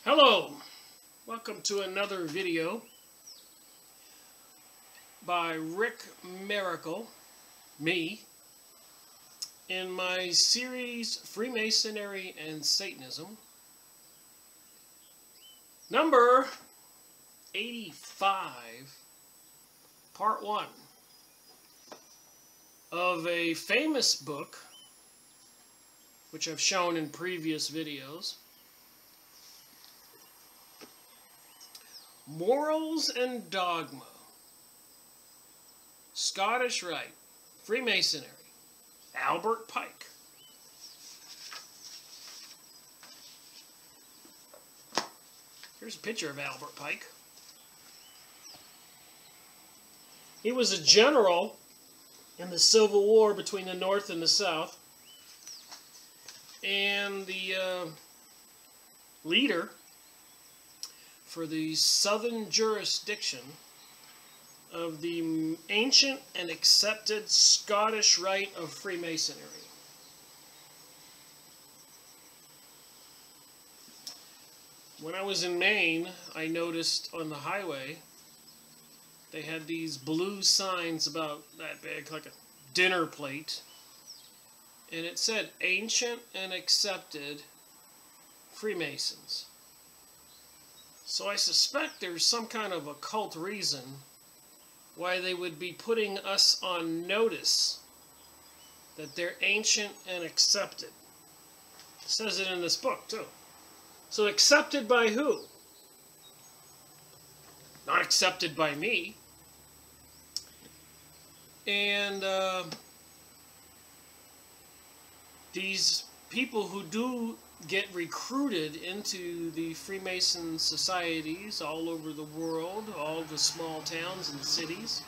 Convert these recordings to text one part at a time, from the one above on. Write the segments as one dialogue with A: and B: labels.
A: Hello, welcome to another video by Rick Miracle, me, in my series Freemasonry and Satanism, number 85, part 1 of a famous book which I've shown in previous videos, Morals and Dogma, Scottish Rite, Freemasonry, Albert Pike. Here's a picture of Albert Pike. He was a general in the Civil War between the North and the South, and the leader for the southern jurisdiction of the ancient and accepted Scottish Rite of Freemasonry. When I was in Maine, I noticed on the highway they had these blue signs about that big, like a dinner plate, and it said Ancient and Accepted Freemasons. So I suspect there's some kind of occult reason why they would be putting us on notice that they're ancient and accepted. It says it in this book, too. So accepted by who? Not accepted by me. And these people who do get recruited into the Freemason societies all over the world, all the small towns and cities,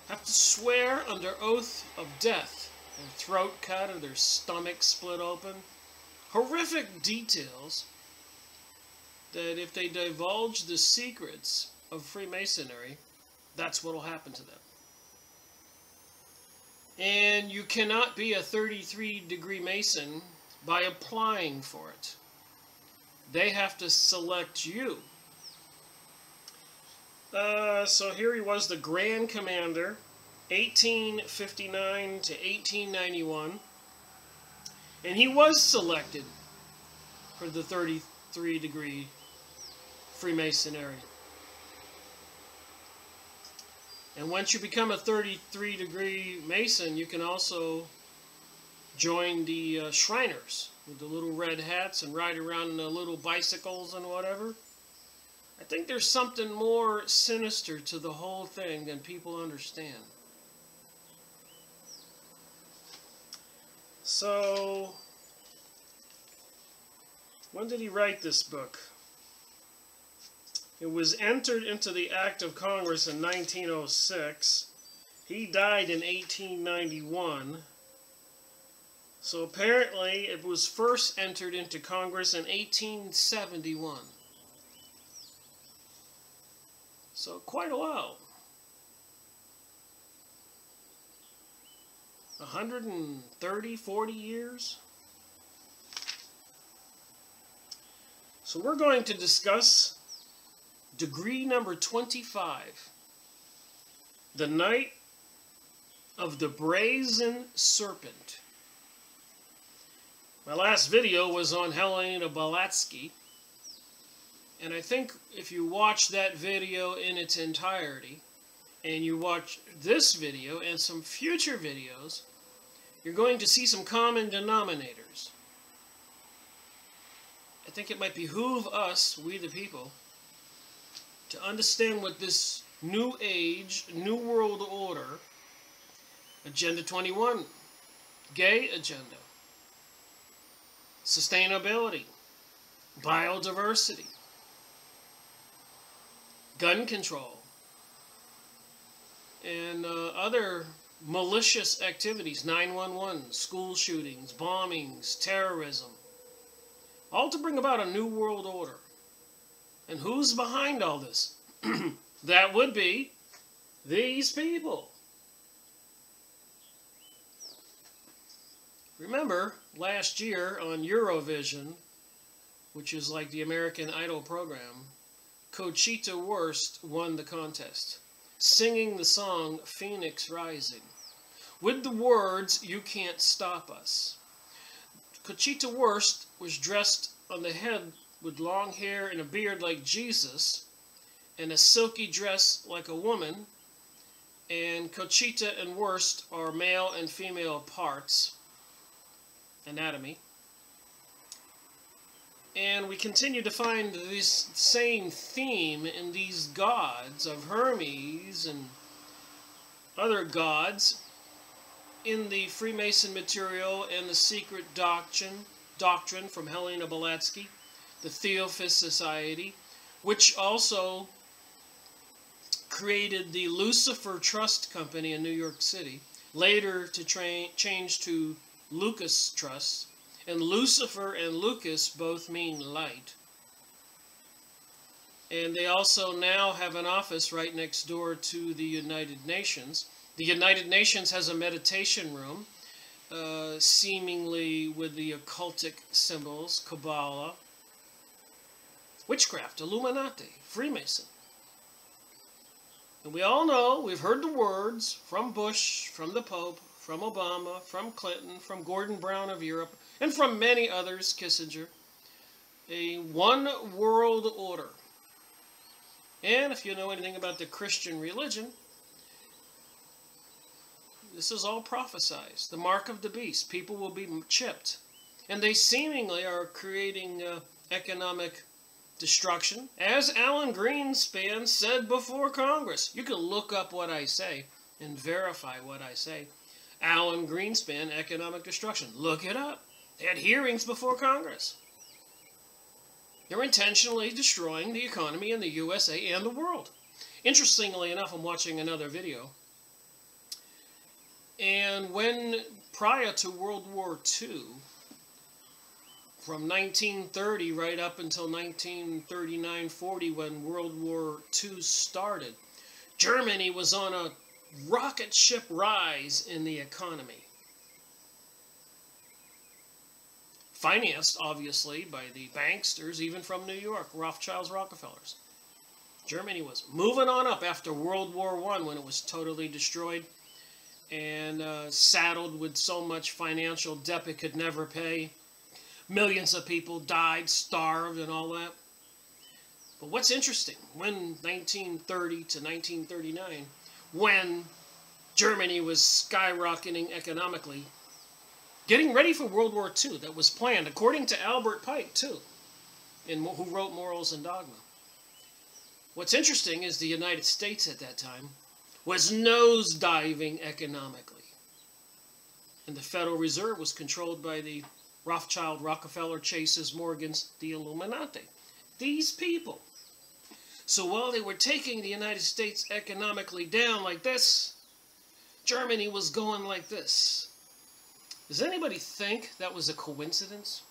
A: have to swear under oath of death, their throat cut or their stomach split open. Horrific details that if they divulge the secrets of Freemasonry, that's what will happen to them. And you cannot be a 33-degree Mason by applying for it. They have to select you. So here he was, the Grand Commander, 1859 to 1891. And he was selected for the 33-degree Freemasonry. And once you become a 33-degree Mason, you can also join the Shriners with the little red hats and ride around in the little bicycles and whatever. I think there's something more sinister to the whole thing than people understand. So, when did he write this book? It was entered into the Act of Congress in 1906. He died in 1891. So apparently it was first entered into Congress in 1871. So quite a while. 130, 40 years. So we're going to discuss degree number 25, the Night of the Brazen Serpent. My last video was on Helena Blavatsky, and I think if you watch that video in its entirety, and you watch this video and some future videos, you're going to see some common denominators. I think it might behoove us, we the people, to understand what this New Age, New World Order, Agenda 21, gay agenda, sustainability, biodiversity, gun control, and other malicious activities, 911, school shootings, bombings, terrorism, all to bring about a new world order. And who's behind all this? That would be these people. Remember, last year on Eurovision, which is like the American Idol program, Conchita Wurst won the contest, singing the song Phoenix Rising, with the words, "You can't stop us." Conchita Wurst was dressed on the head with long hair and a beard like Jesus, and a silky dress like a woman, and Conchita and Wurst are male and female parts, anatomy. And we continue to find this same theme in these gods of Hermes and other gods in the Freemason material and the secret doctrine from Helena Blavatsky, the Theosophist Society, which also created the Lucifer Trust Company in New York City, later to change to Lucas Trust. And Lucifer and Lucas both mean light. And they also now have an office right next door to the United Nations. The United Nations has a meditation room, seemingly with the occultic symbols, Kabbalah, witchcraft, Illuminati, Freemason. And we all know, we've heard the words from Bush, from the Pope, from Obama, from Clinton, from Gordon Brown of Europe, and from many others, Kissinger, a one world order. And if you know anything about the Christian religion, this is all prophesized. The mark of the beast. People will be chipped. And they seemingly are creating economic destruction. As Alan Greenspan said before Congress. You can look up what I say and verify what I say. Alan Greenspan, economic destruction. Look it up. They had hearings before Congress. They're intentionally destroying the economy in the USA and the world. Interestingly enough, I'm watching another video. And when, prior to World War II, from 1930 right up until 1939-40, when World War II started, Germany was on a rocket ship rise in the economy. Financed, obviously, by the banksters, even from New York, Rothschilds, Rockefellers. Germany was moving on up after World War I, when it was totally destroyed and saddled with so much financial debt it could never pay. Millions of people died, starved, and all that. But what's interesting, when 1930 to 1939, when Germany was skyrocketing economically, getting ready for World War II, that was planned, according to Albert Pike, too, who wrote Morals and Dogma. What's interesting is the United States at that time was nosediving economically. And the Federal Reserve was controlled by the Rothschild, Rockefeller, Chases, Morgans, the Illuminati. These people. So while they were taking the United States economically down like this, Germany was going like this. Does anybody think that was a coincidence?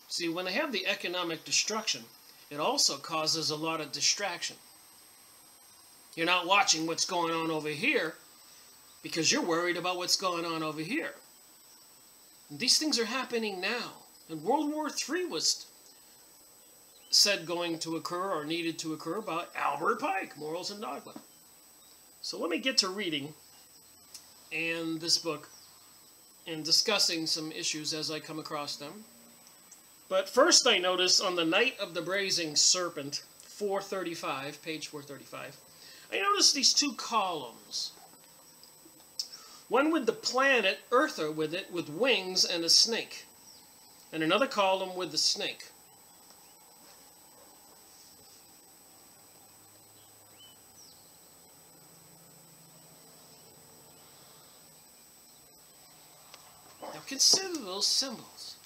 A: See, when they have the economic destruction, it also causes a lot of distraction. You're not watching what's going on over here because you're worried about what's going on over here. And these things are happening now. And World War III was said going to occur or needed to occur by Albert Pike, Morals and Dogma. So let me get to reading and this book and discussing some issues as I come across them. But first I notice on the Night of the Brazen Serpent, 435, page 435, I notice these two columns. One with the planet Eartha with it, with wings and a snake. And another column with the snake. Now consider those symbols.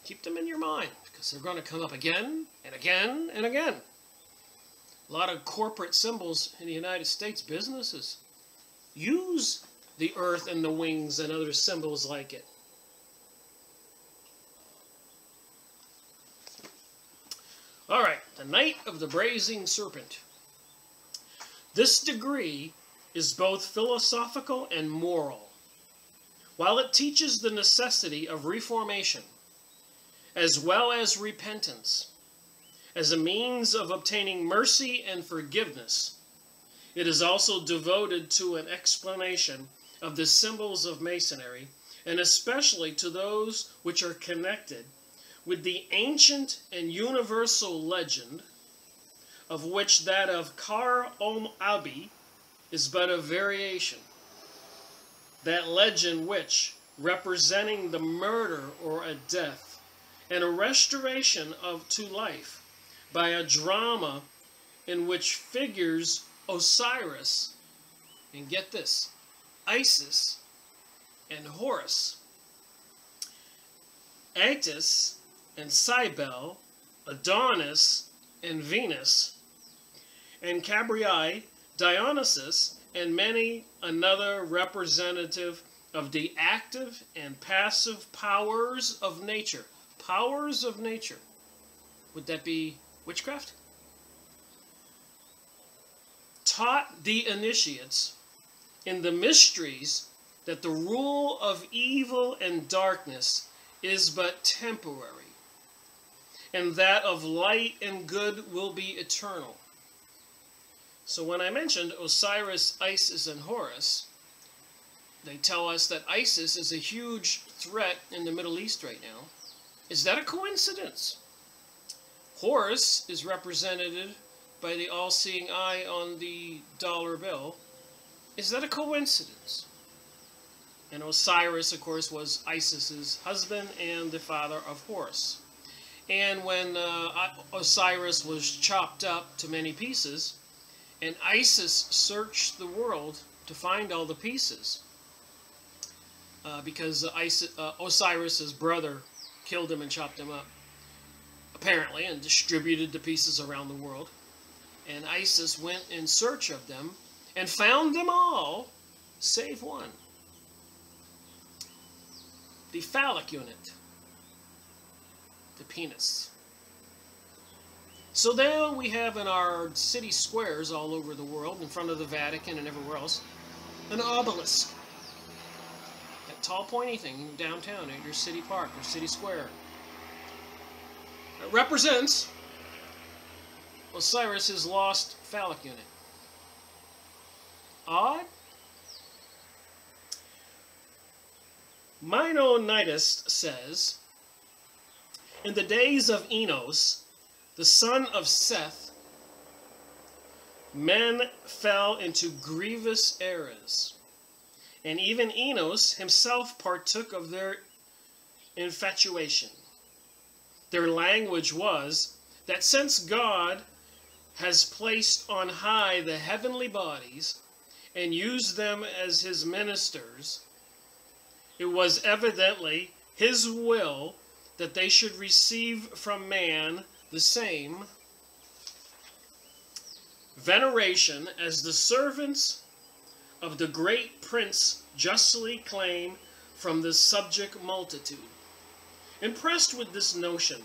A: Keep them in your mind, because they're going to come up again and again and again. A lot of corporate symbols in the United States, businesses, use the earth and the wings and other symbols like it. All right, the Night of the Brazen Serpent. This degree is both philosophical and moral. While it teaches the necessity of reformation, as well as repentance, as a means of obtaining mercy and forgiveness. It is also devoted to an explanation of the symbols of Masonry, and especially to those which are connected with the ancient and universal legend, of which that of Kar Om Abi is but a variation. That legend which, representing the murder or a death, and a restoration to life by a drama in which figures Osiris, and get this, Isis and Horus, Attis and Cybele, Adonis and Venus, and Cabrii, Dionysus, and many another representative of the active and passive powers of nature. Powers of nature. Would that be witchcraft? Taught the initiates in the mysteries that the rule of evil and darkness is but temporary, and that of light and good will be eternal. So when I mentioned Osiris, Isis, and Horus, they tell us that Isis is a huge threat in the Middle East right now. Is that a coincidence? Horus is represented by the all-seeing eye on the dollar bill. Is that a coincidence? And Osiris, of course, was Isis's husband and the father of Horus. And when Osiris was chopped up to many pieces, and Isis searched the world to find all the pieces, because Osiris's brother killed him and chopped him up, apparently, and distributed the pieces around the world. And Isis went in search of them and found them all, save one. The phallic unit. The penis. So there we have in our city squares all over the world, in front of the Vatican and everywhere else, an obelisk. That tall pointy thing downtown at your city park or city square. It represents Osiris' lost phallic unit. Odd? Meinonitis says, in the days of Enos, the son of Seth, men fell into grievous errors, and even Enos himself partook of their infatuation. Their language was that since God has placed on high the heavenly bodies and used them as his ministers, it was evidently his will that they should receive from man the same veneration as the servants of the great prince justly claim from the subject multitude. Impressed with this notion,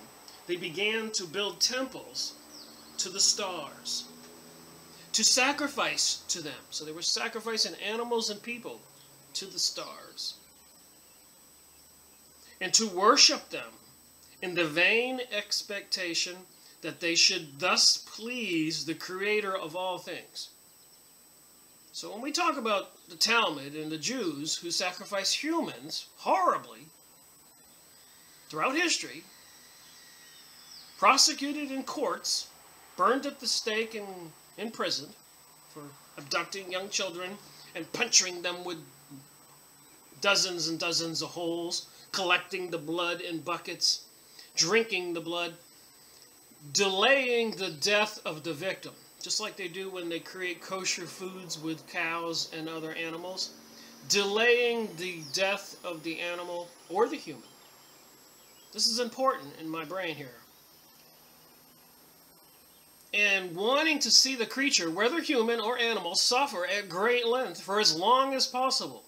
A: they began to build temples to the stars, to sacrifice to them. So they were sacrificing animals and people to the stars, and to worship them in the vain expectation that they should thus please the Creator of all things. So when we talk about the Talmud and the Jews who sacrifice humans horribly throughout history, prosecuted in courts, burned at the stake and imprisoned for abducting young children and puncturing them with dozens and dozens of holes, collecting the blood in buckets, drinking the blood, delaying the death of the victim, just like they do when they create kosher foods with cows and other animals, delaying the death of the animal or the human. This is important in my brain here. And wanting to see the creature, whether human or animal, suffer at great length for as long as possible.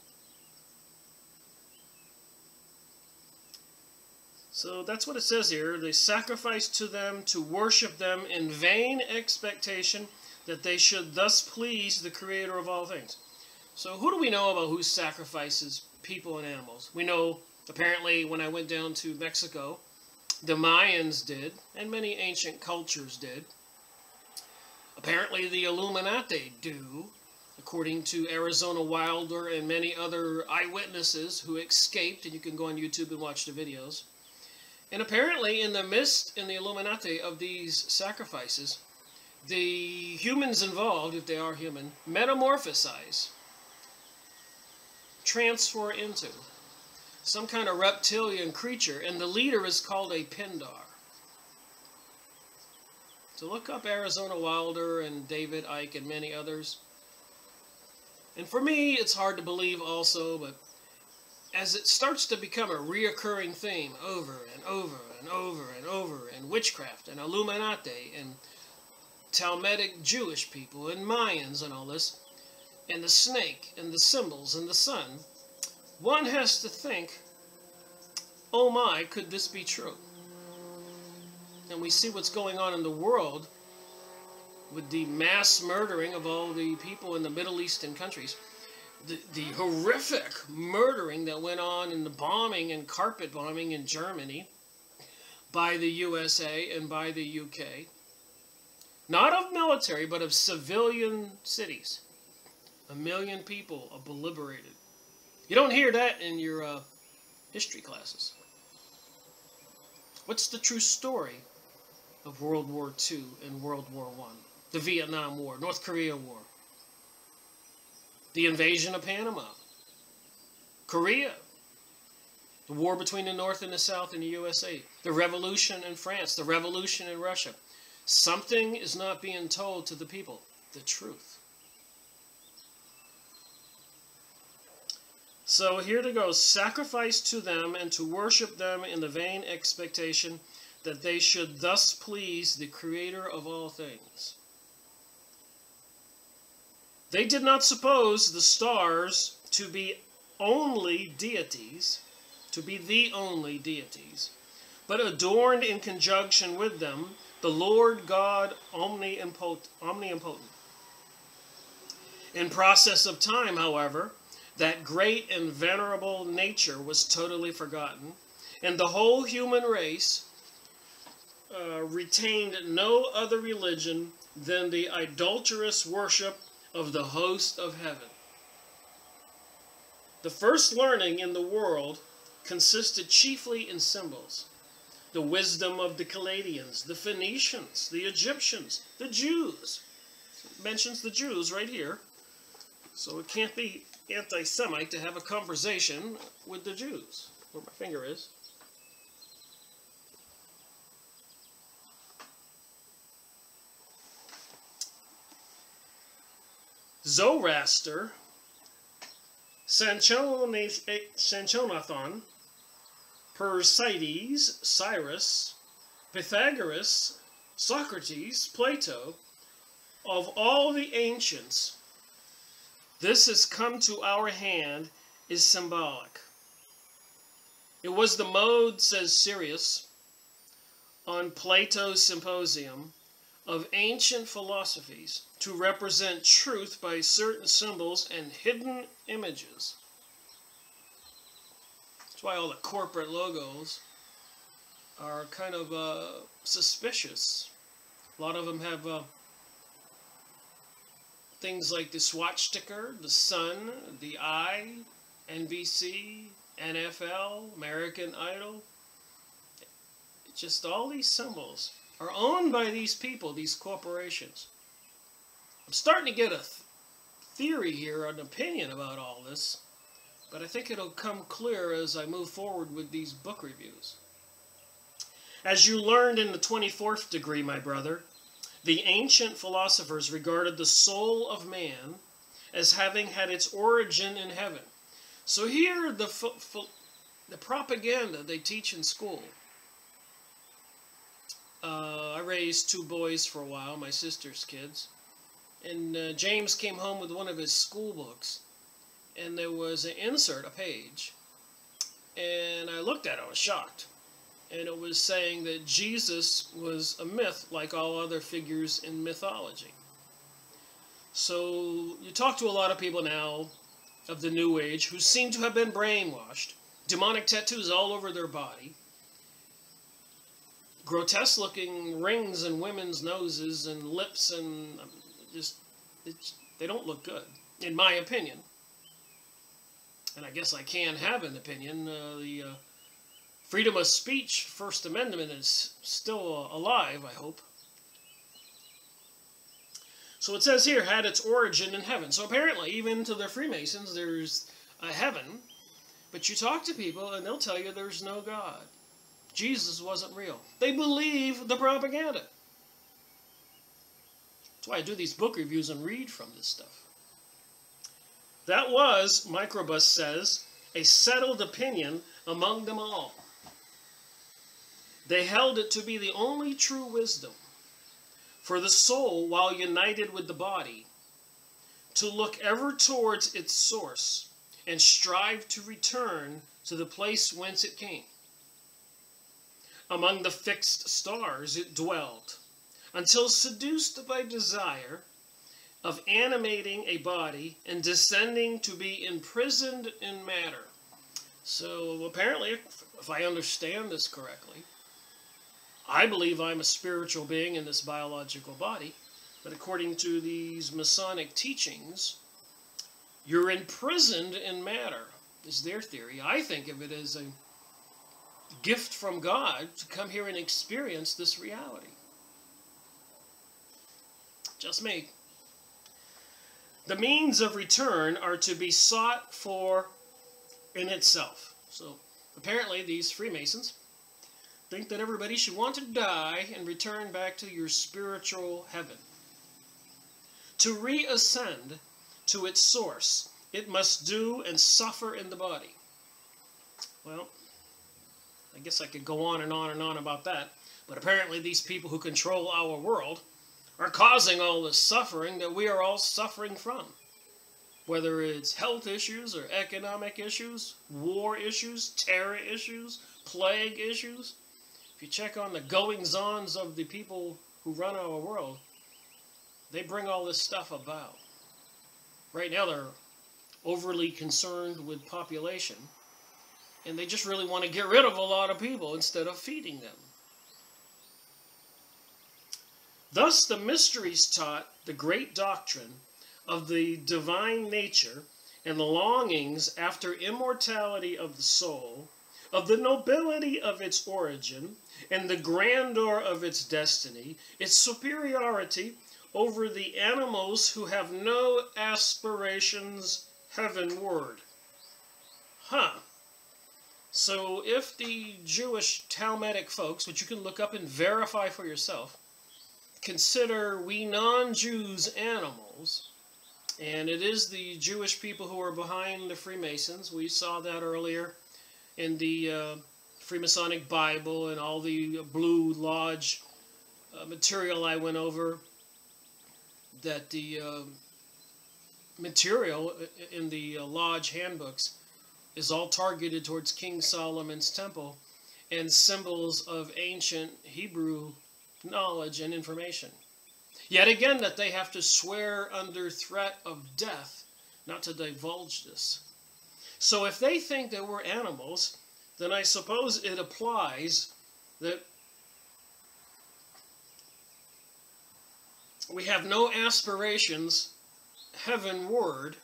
A: So that's what it says here. They sacrificed to them to worship them in vain expectation that they should thus please the Creator of all things. So who do we know about who sacrifices people and animals? We know, apparently, when I went down to Mexico, The Mayans did, and many ancient cultures did. Apparently the Illuminati do, according to Arizona Wilder and many other eyewitnesses who escaped, and you can go on YouTube and watch the videos. And apparently in the midst, in the Illuminati, of these sacrifices, the humans involved, if they are human, metamorphosize, transfer into some kind of reptilian creature, and the leader is called a Pindar. So look up Arizona Wilder and David Icke and many others. And for me, it's hard to believe also, but as it starts to become a reoccurring theme over and over and over and over, and witchcraft and Illuminati and Talmudic Jewish people and Mayans and all this, and the snake and the symbols and the sun, one has to think, oh my, could this be true? And we see what's going on in the world with the mass murdering of all the people in the Middle Eastern countries. The horrific murdering that went on in the bombing and carpet bombing in Germany by the USA and by the UK. Not of military, but of civilian cities. 1 million people obliterated. You don't hear that in your history classes. What's the true story of World War II and World War I? The Vietnam War, North Korea War, the invasion of Panama, Korea, the war between the North and the South in the USA, the revolution in France, the revolution in Russia. Something is not being told to the people, the truth. So here to go, sacrifice to them and to worship them in the vain expectation that they should thus please the Creator of all things. They did not suppose the stars to be only deities, to be the only deities, but adorned in conjunction with them the Lord God omnipotent. In process of time, however, that great and venerable nature was totally forgotten, and the whole human race retained no other religion than the idolatrous worship of the host of heaven. The first learning in the world consisted chiefly in symbols. The wisdom of the Chaldeans, the Phoenicians, the Egyptians, the Jews. It mentions the Jews right here. So it can't be anti-Semite to have a conversation with the Jews. Where my finger is. Zoroaster, Sanchonathan, Persides, Cyrus, Pythagoras, Socrates, Plato, of all the ancients, this has come to our hand is symbolic. It was the mode, says Sirius, on Plato's Symposium, of ancient philosophies to represent truth by certain symbols and hidden images. That's why all the corporate logos are kind of suspicious. A lot of them have things like the swastika, the sun, the eye, NBC, NFL, American Idol. It's just all these symbols are owned by these people, these corporations. I'm starting to get a theory here, an opinion about all this, but I think it'll come clear as I move forward with these book reviews. As you learned in the 24th degree, my brother, the ancient philosophers regarded the soul of man as having had its origin in heaven. So here, the propaganda they teach in school. I raised 2 boys for a while, my sister's kids. And James came home with one of his school books. And there was an insert, a page. And I looked at it, I was shocked. And it was saying that Jesus was a myth like all other figures in mythology. So you talk to a lot of people now of the New Age who seem to have been brainwashed. Demonic tattoos all over their body. grotesque looking rings in women's noses and lips, and they don't look good, in my opinion. And I guess I can have an opinion. The freedom of speech, First Amendment, is still alive, I hope. So it says here, had its origin in heaven. So apparently, even to the Freemasons, there's a heaven. But you talk to people, and they'll tell you there's no God. Jesus wasn't real. They believe the propaganda. That's why I do these book reviews and read from this stuff. That was, Microbus says, a settled opinion among them all. They held it to be the only true wisdom for the soul, while united with the body, to look ever towards its source and strive to return to the place whence it came. Among the fixed stars it dwelled, until seduced by desire of animating a body and descending to be imprisoned in matter. So apparently, if I understand this correctly, I believe I'm a spiritual being in this biological body, but according to these Masonic teachings, you're imprisoned in matter, is their theory. I think of it as a gift from God to come here and experience this reality. Just me. The means of return are to be sought for in itself. So apparently these Freemasons think that everybody should want to die and return back to your spiritual heaven. To reascend to its source, it must do and suffer in the body. Well, I guess I could go on and on and on about that, but apparently these people who control our world are causing all this suffering that we are all suffering from. Whether it's health issues or economic issues, war issues, terror issues, plague issues. If you check on the goings-ons of the people who run our world, they bring all this stuff about. Right now they're overly concerned with population, and they just really want to get rid of a lot of people instead of feeding them. Thus the mysteries taught the great doctrine of the divine nature and the longings after immortality of the soul, of the nobility of its origin, and the grandeur of its destiny, its superiority over the animals who have no aspirations heavenward. So if the Jewish Talmudic folks, which you can look up and verify for yourself, consider we non-Jews animals, and it is the Jewish people who are behind the Freemasons. We saw that earlier in the Freemasonic Bible and all the Blue Lodge material I went over, that the material in the Lodge handbooks is all targeted towards King Solomon's temple and symbols of ancient Hebrew knowledge and information. Yet again, that they have to swear under threat of death not to divulge this. So if they think that we're animals, then I suppose it applies that we have no aspirations heavenward,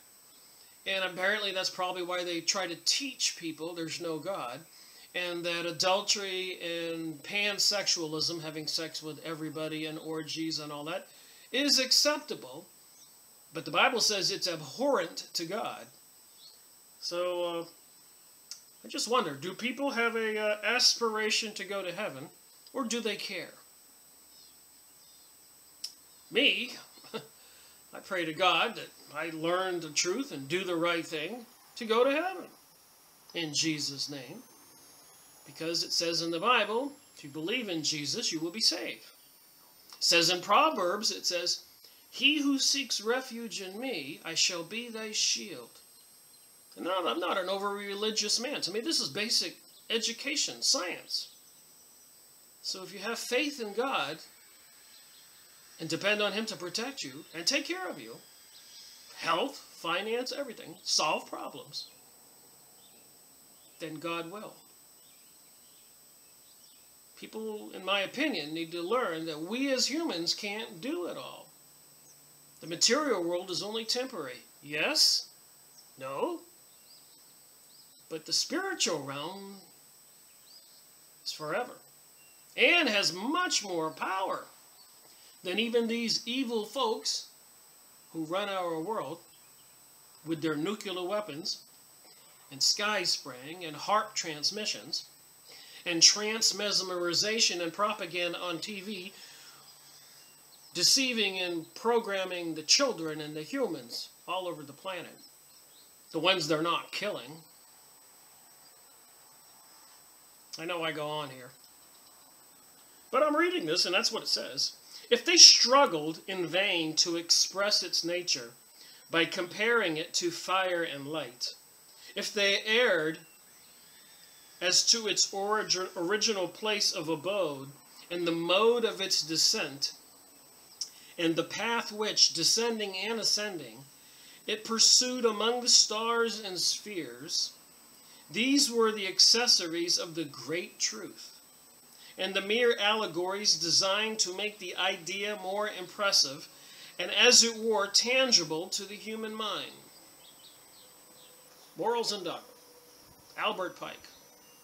A: and apparently that's probably why they try to teach people there's no God, and that adultery and pansexualism, having sex with everybody and orgies and all that, is acceptable, but the Bible says it's abhorrent to God. So I just wonder, do people have a aspiration to go to heaven, or do they care? Me, I pray to God that I learn the truth and do the right thing to go to heaven, in Jesus' name. Because it says in the Bible, if you believe in Jesus, you will be saved. It says in Proverbs, it says, "He who seeks refuge in me, I shall be thy shield." And no, I'm not an over-religious man. To me, this is basic education, science. So if you have faith in God and depend on Him to protect you and take care of you, health, finance, everything, solve problems, then God will. people, in my opinion, need to learn that we as humans can't do it all. The material world is only temporary. Yes? No? But the spiritual realm is forever and has much more power than even these evil folks who run our world with their nuclear weapons and sky spraying and heart transmissions and trans-mesmerization and propaganda on TV, deceiving and programming the children and the humans all over the planet. The ones they're not killing. I know I go on here. But I'm reading this, and that's what it says. If they struggled in vain to express its nature by comparing it to fire and light, if they erred as to its original place of abode and the mode of its descent, and the path which, descending and ascending, it pursued among the stars and spheres, these were the accessories of the great truth, and the mere allegories designed to make the idea more impressive and, as it were, tangible to the human mind. Morals and Dogma. Albert Pike,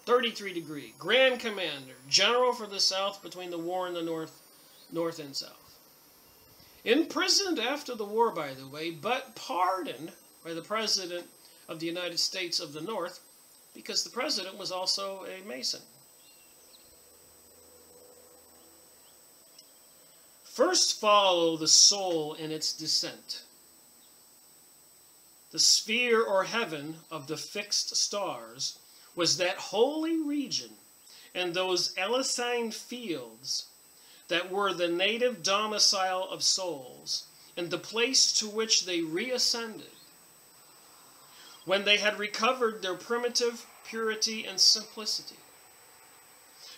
A: 33 degree, Grand Commander, General for the South between the war and the North and South. Imprisoned after the war, by the way, but pardoned by the President of the United States of the North, because the President was also a Mason. First follow the soul in its descent. The sphere or heaven of the fixed stars was that holy region and those Elysian fields that were the native domicile of souls, and the place to which they reascended when they had recovered their primitive purity and simplicity.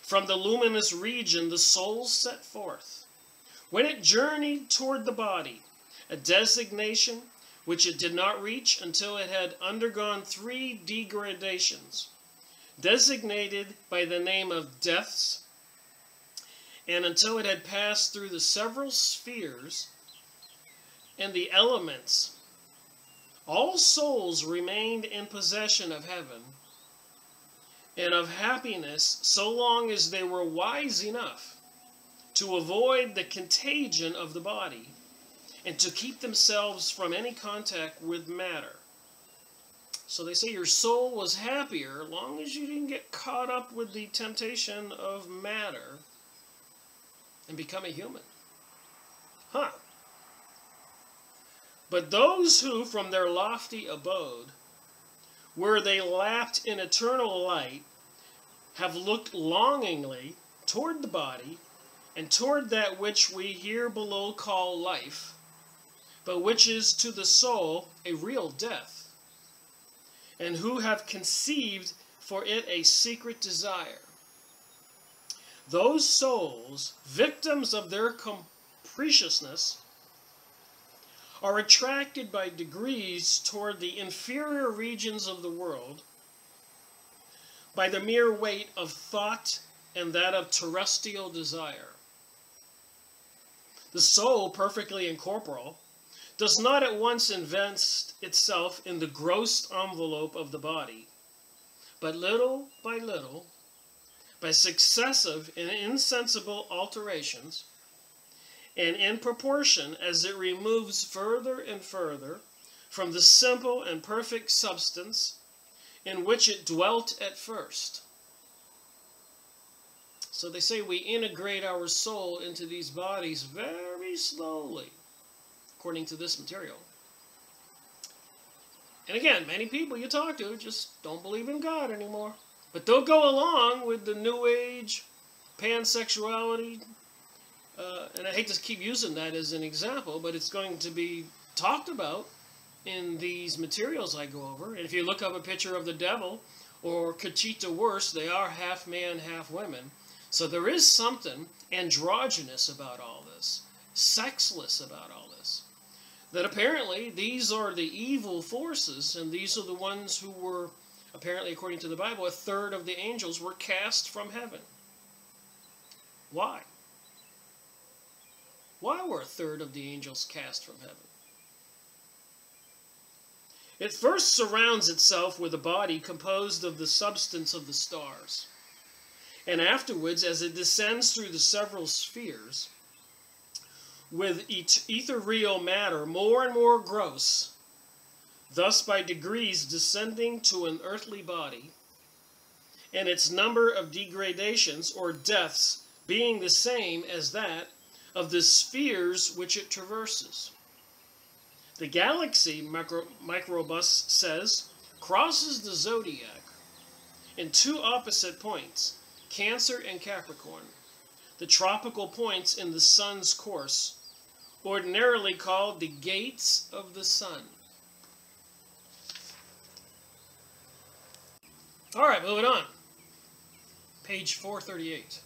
A: From the luminous region the soul set forth, when it journeyed toward the body, a designation which it did not reach until it had undergone 3 degradations, designated by the name of deaths, and until it had passed through the several spheres and the elements. All souls remained in possession of heaven and of happiness so long as they were wise enough to avoid the contagion of the body and to keep themselves from any contact with matter. So they say your soul was happier as long as you didn't get caught up with the temptation of matter and become a human. Huh. But those who, from their lofty abode, where they lapped in eternal light, have looked longingly toward the body and toward that which we here below call life, but which is to the soul a real death, and who have conceived for it a secret desire. Those souls, victims of their capriciousness, are attracted by degrees toward the inferior regions of the world by the mere weight of thought and that of terrestrial desire. The soul, perfectly incorporeal, does not at once invest itself in the gross envelope of the body, but little, by successive and insensible alterations, and in proportion as it removes further and further from the simple and perfect substance in which it dwelt at first. So they say we integrate our soul into these bodies very slowly, according to this material. And again, many people you talk to just don't believe in God anymore. But they'll go along with the New Age, pansexuality, and I hate to keep using that as an example, but it's going to be talked about in these materials I go over. And if you look up a picture of the devil or Conchita Wurst, they are half man, half women. So there is something androgynous about all this, sexless about all this. That apparently these are the evil forces, and these are the ones who were, apparently according to the Bible, 1/3 of the angels were cast from heaven. Why? Why were a third of the angels cast from heaven? It first surrounds itself with a body composed of the substance of the stars. And afterwards, as it descends through the several spheres, with ethereal matter more and more gross, thus by degrees descending to an earthly body, and its number of degradations or deaths being the same as that of the spheres which it traverses. The galaxy, Microbus says, crosses the zodiac in two opposite points, Cancer and Capricorn, the tropical points in the sun's course, ordinarily called the gates of the sun. All right, moving on. Page 438.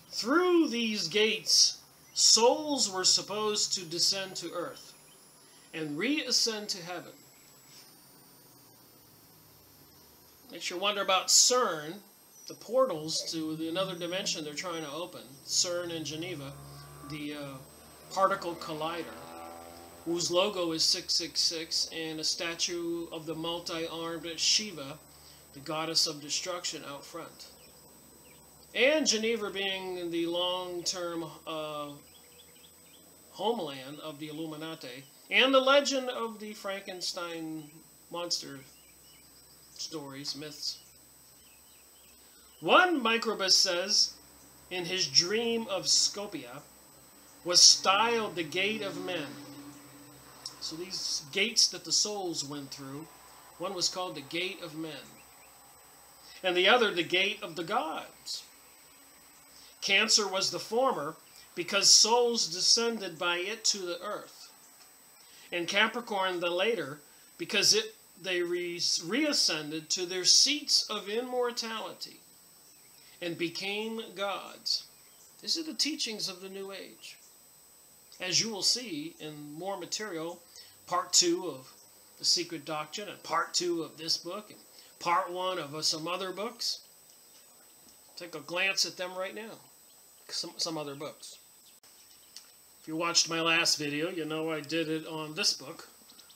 A: Through these gates, souls were supposed to descend to earth and reascend to heaven. Makes you wonder about CERN, the portals to another dimension they're trying to open. CERN in Geneva, the particle collider, whose logo is 666, and a statue of the multi-armed Shiva, the goddess of destruction, out front. And Geneva being the long-term homeland of the Illuminati, and the legend of the Frankenstein monster stories, myths. One Microbus says, in his dream of Scopia, was styled the gate of men. So these gates that the souls went through, one was called the gate of men, and the other the gate of the gods. Cancer was the former, because souls descended by it to the earth, and Capricorn the later, because they reascended to their seats of immortality and became gods. These are the teachings of the New Age. As you will see in more material, part 2 of The Secret Doctrine, and part 2 of this book, and part 1 of some other books. Take a glance at them right now. Some other books. If you watched my last video, you know I did it on this book,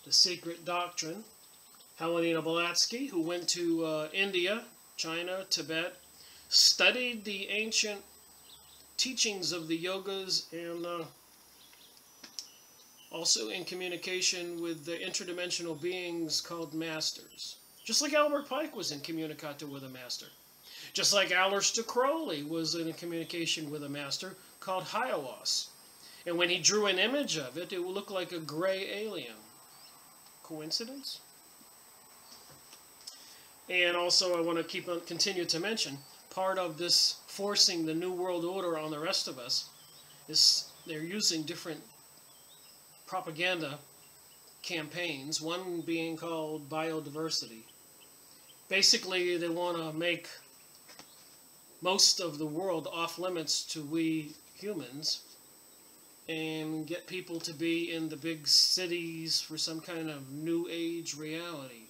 A: The Secret Doctrine. Helena Blavatsky, who went to India, China, Tibet, studied the ancient teachings of the yogas, and also in communication with the interdimensional beings called masters. Just like Albert Pike was in communicato with a master. Just like Aleister Crowley was in communication with a master called Hiawas. And when he drew an image of it, it would look like a gray alien. Coincidence? And also I want to continue to mention, part of this forcing the New World Order on the rest of us is they're using different propaganda campaigns, one being called biodiversity. Basically, they want to make most of the world off limits to we humans and get people to be in the big cities for some kind of New Age reality.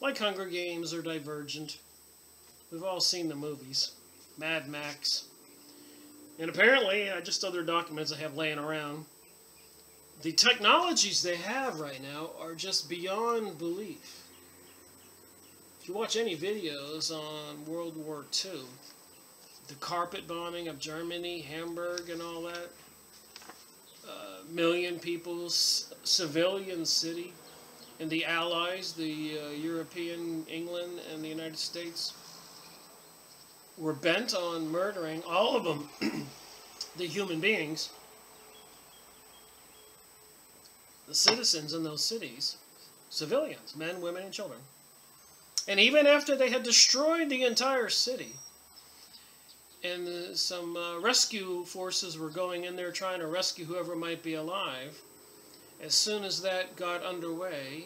A: Like Hunger Games or Divergent. We've all seen the movies. Mad Max. And apparently, just other documents I have laying around, the technologies they have right now are just beyond belief. If you watch any videos on World War II, the carpet bombing of Germany, Hamburg and all that, million people, civilian city, and the Allies, the European, England, and the United States, were bent on murdering, all of them, the human beings, the citizens in those cities, civilians, men, women, and children. And even after they had destroyed the entire city, and some rescue forces were going in there trying to rescue whoever might be alive, as soon as that got underway,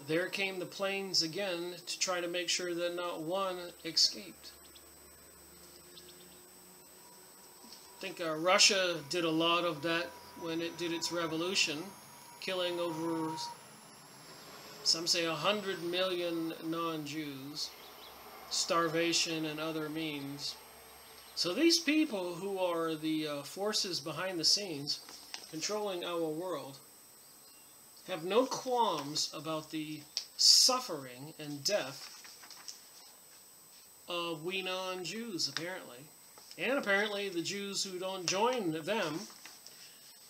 A: there came the planes again to try to make sure that not one escaped. I think Russia did a lot of that when it did its revolution, killing over, some say, 100 million non-Jews, starvation and other means. So these people who are the forces behind the scenes controlling our world have no qualms about the suffering and death of we non-Jews, apparently. And apparently the Jews who don't join them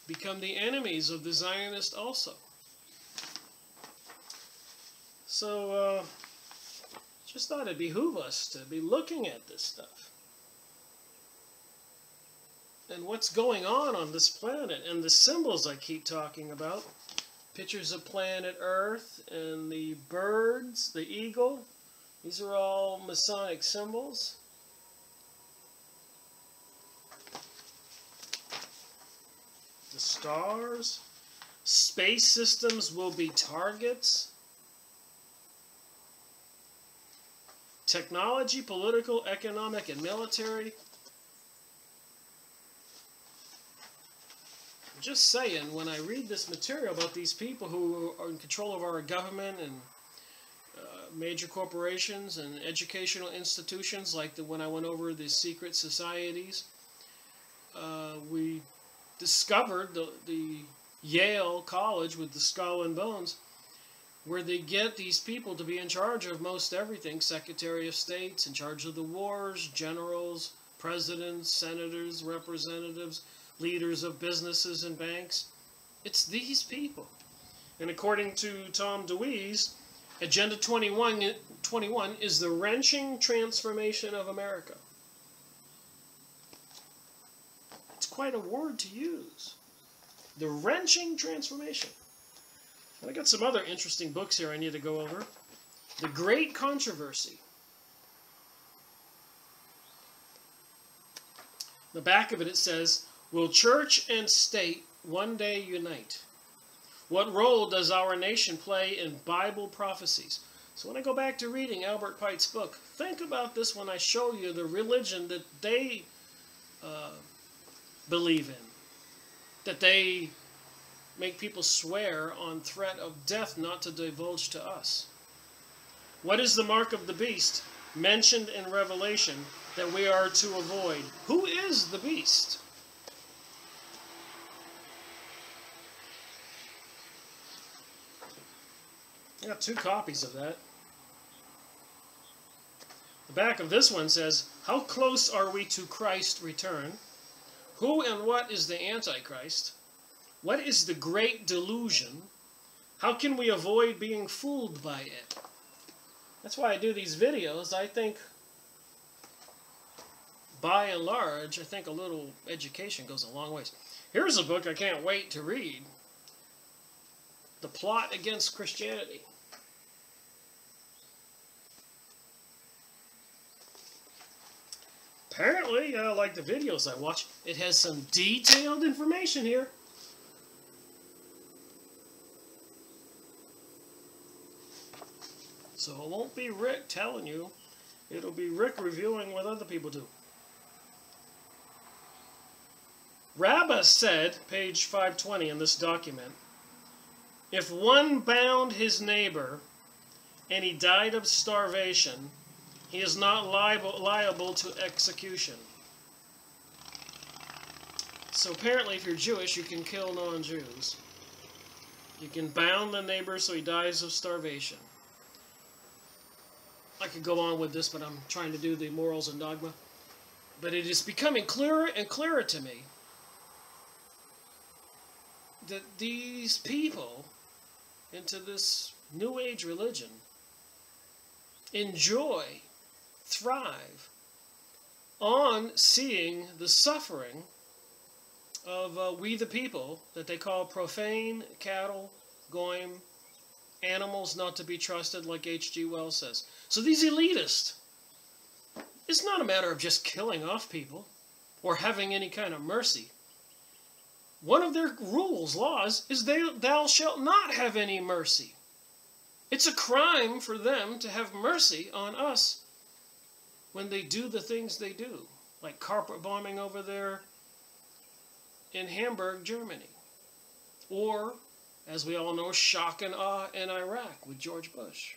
A: become the enemies of the Zionists also. So, just thought it'd behoove us to be looking at this stuff. And what's going on this planet, and the symbols I keep talking about. Pictures of planet Earth, and the birds, the eagle. These are all Masonic symbols. The stars. Space systems will be targets. Technology, political, economic, and military. I'm just saying, when I read this material about these people who are in control of our government and major corporations and educational institutions, like when I went over the secret societies, we discovered the Yale College with the Skull and Bones, where they get these people to be in charge of most everything. Secretary of States, in charge of the wars, generals, presidents, senators, representatives, leaders of businesses and banks. It's these people. And according to Tom DeWeese, Agenda 21 is the wrenching transformation of America. It's quite a word to use. The wrenching transformation. And I got some other interesting books here I need to go over. The Great Controversy. The back of it says, will church and state one day unite? What role does our nation play in Bible prophecies? So when I go back to reading Albert Pike's book, think about this when I show you the religion that they believe in. That they make people swear on threat of death not to divulge to us. What is the mark of the beast mentioned in Revelation that we are to avoid? Who is the beast? I got 2 copies of that. The back of this one says, how close are we to Christ's return? Who and what is the Antichrist? What is the great delusion? How can we avoid being fooled by it? That's why I do these videos. I think, by and large, a little education goes a long ways. Here's a book I can't wait to read. The Plot Against Christianity. Apparently, like the videos I watch, it has some detailed information here. So it won't be Rick telling you. It'll be Rick reviewing what other people do. Rabbah said, page 520 in this document, if one bound his neighbor and he died of starvation, he is not liable to execution. So apparently if you're Jewish, you can kill non-Jews. You can bound the neighbor so he dies of starvation. I could go on with this, but I'm trying to do the morals and dogma. But it is becoming clearer and clearer to me that these people into this New Age religion enjoy, thrive on seeing the suffering of we the people that they call profane, cattle, goyim, animals not to be trusted, like H.G. Wells says. So these elitists, it's not a matter of just killing off people or having any kind of mercy. One of their rules, laws, is thou shalt not have any mercy. It's a crime for them to have mercy on us when they do the things they do, like carpet bombing over there in Hamburg, Germany. Or, as we all know, shock and awe in Iraq with George Bush.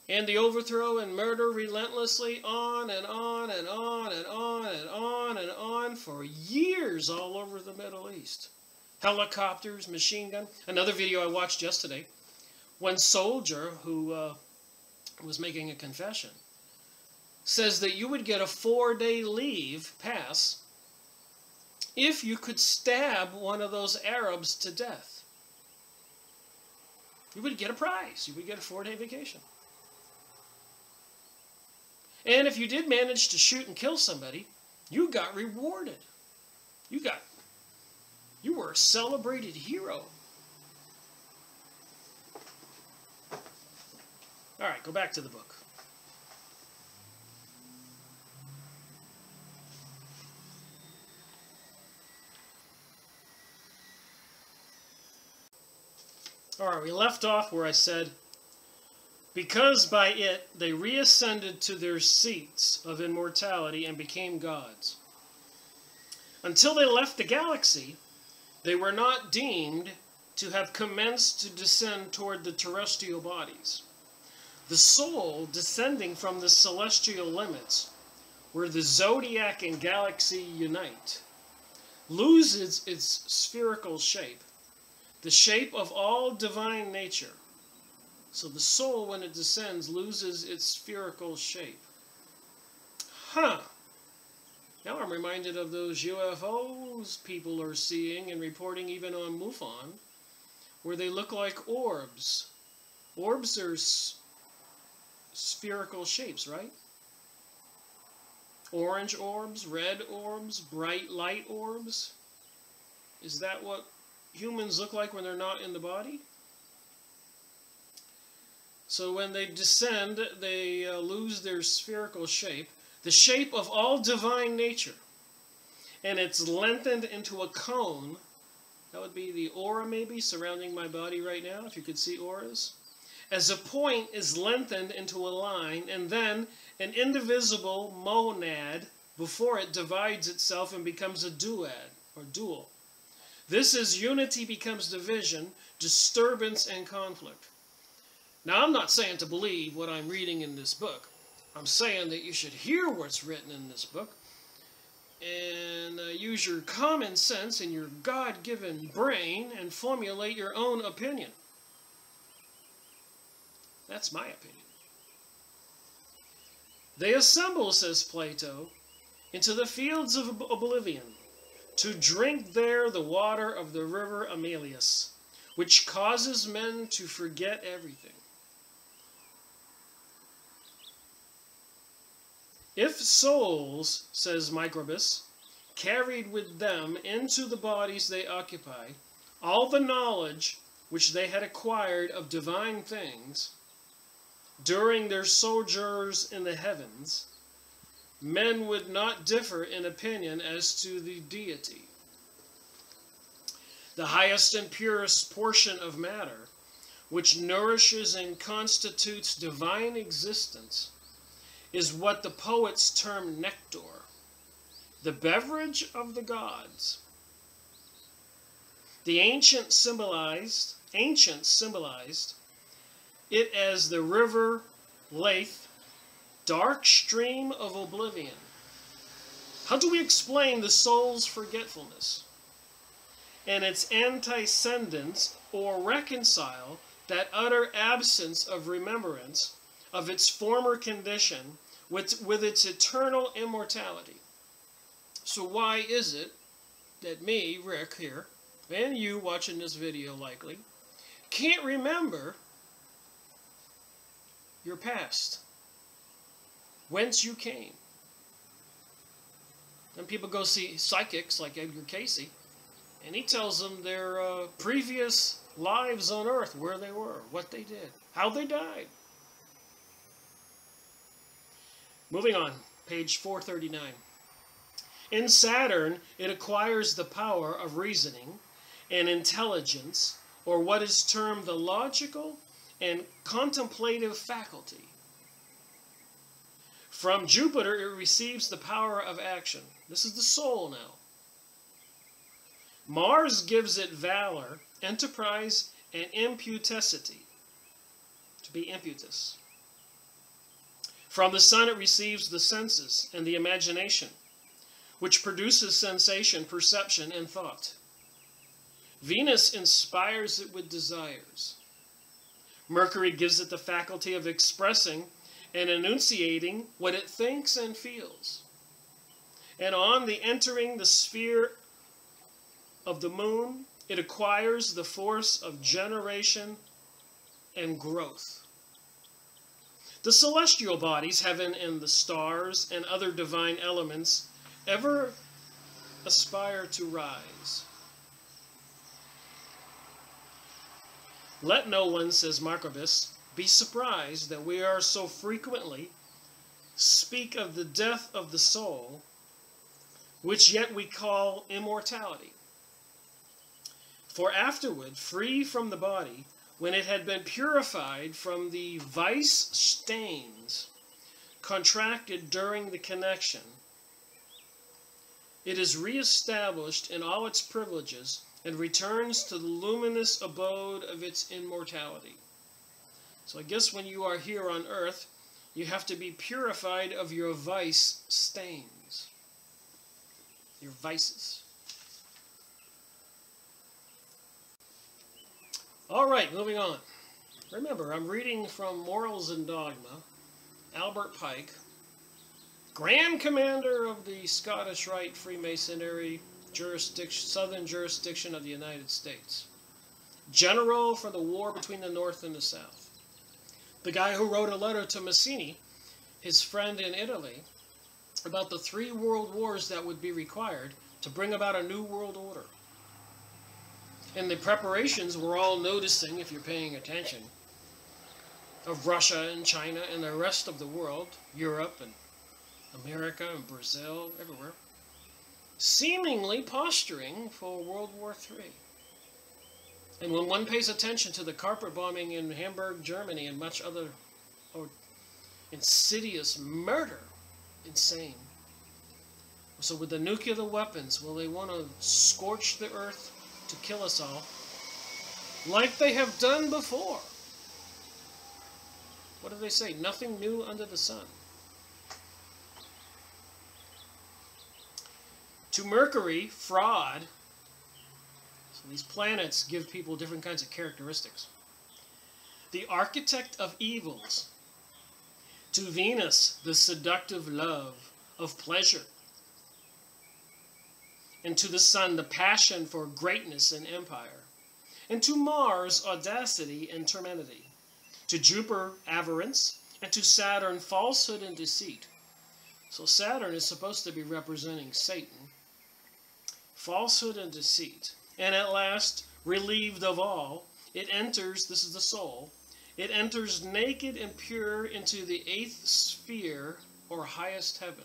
A: And the overthrow and murder relentlessly on and on and on and on and on and on for years all over the Middle East. Helicopters, machine gun. Another video I watched yesterday, one soldier who was making a confession says that you would get a 4-day leave pass if you could stab one of those Arabs to death. You would get a prize. You would get a 4-day vacation. And if you did manage to shoot and kill somebody, you got rewarded. You were a celebrated hero. All right, go back to the book. All right, we left off where I said, because by it they reascended to their seats of immortality and became gods. Until they left the galaxy, they were not deemed to have commenced to descend toward the terrestrial bodies. The soul descending from the celestial limits, where the zodiac and galaxy unite, loses its spherical shape, the shape of all divine nature. So the soul, when it descends, loses its spherical shape. Now I'm reminded of those UFOs people are seeing and reporting even on MUFON, where they look like orbs. Orbs are spherical shapes, right? Orange orbs, red orbs, bright light orbs. Is that what humans look like when they're not in the body? So when they descend, they lose their spherical shape, the shape of all divine nature. And it's lengthened into a cone. That would be the aura maybe surrounding my body right now, if you could see auras. As a point is lengthened into a line, and then an indivisible monad before it divides itself and becomes a duad, or dual. This is unity becomes division, disturbance, and conflict. Now, I'm not saying to believe what I'm reading in this book. I'm saying that you should hear what's written in this book and use your common sense and your God-given brain and formulate your own opinion. That's my opinion. They assemble, says Plato, into the fields of oblivion, to drink there the water of the river Amelius, which causes men to forget everything. If souls, says Microbus, carried with them into the bodies they occupy all the knowledge which they had acquired of divine things during their sojourns in the heavens, men would not differ in opinion as to the deity. The highest and purest portion of matter, which nourishes and constitutes divine existence, is what the poets term nectar, the beverage of the gods. The ancients symbolized it as the river Lethe, dark stream of oblivion. How do we explain the soul's forgetfulness and its antecedents, or reconcile that utter absence of remembrance of its former condition with its eternal immortality? So why is it that me, Rick, here, and you watching this video likely, can't remember your past, whence you came? And people go see psychics like Edgar Casey, and he tells them their previous lives on earth, where they were, what they did, how they died. Moving on, page 439. In Saturn, it acquires the power of reasoning and intelligence, or what is termed the logical and contemplative faculty. From Jupiter, it receives the power of action. This is the soul now. Mars gives it valor, enterprise, and impetuosity, to be impetuous. From the sun it receives the senses and the imagination, which produces sensation, perception, and thought. Venus inspires it with desires. Mercury gives it the faculty of expressing and enunciating what it thinks and feels. And on the entering the sphere of the moon, it acquires the force of generation and growth. The celestial bodies, heaven and the stars and other divine elements, ever aspire to rise. Let no one, says Maccabeus, be surprised that we are so frequently speak of the death of the soul, which yet we call immortality. For afterward, free from the body, when it had been purified from the vice stains contracted during the connection, it is reestablished in all its privileges and returns to the luminous abode of its immortality. So I guess when you are here on earth, you have to be purified of your vice stains, your vices. All right, moving on. Remember, I'm reading from Morals and Dogma, Albert Pike, Grand Commander of the Scottish Rite Freemasonry Southern Jurisdiction of the United States. General for the war between the North and the South. The guy who wrote a letter to Mazzini, his friend in Italy, about the 3 world wars that would be required to bring about a new world order. And the preparations we're all noticing, if you're paying attention, of Russia and China and the rest of the world, Europe and America and Brazil, everywhere, seemingly posturing for World War III. And when one pays attention to the carpet bombing in Hamburg, Germany, and much other insidious murder, insane. So with the nuclear weapons, will they want to scorch the earth to kill us all, like they have done before? What do they say? Nothing new under the sun. To Mercury, fraud. So these planets give people different kinds of characteristics. The architect of evils. To Venus, the seductive love of pleasure. And to the sun, the passion for greatness and empire. And to Mars, audacity and temerity. To Jupiter, avarice. And to Saturn, falsehood and deceit. So Saturn is supposed to be representing Satan. Falsehood and deceit. And at last, relieved of all, it enters, this is the soul, it enters naked and pure into the 8th sphere, or highest heaven.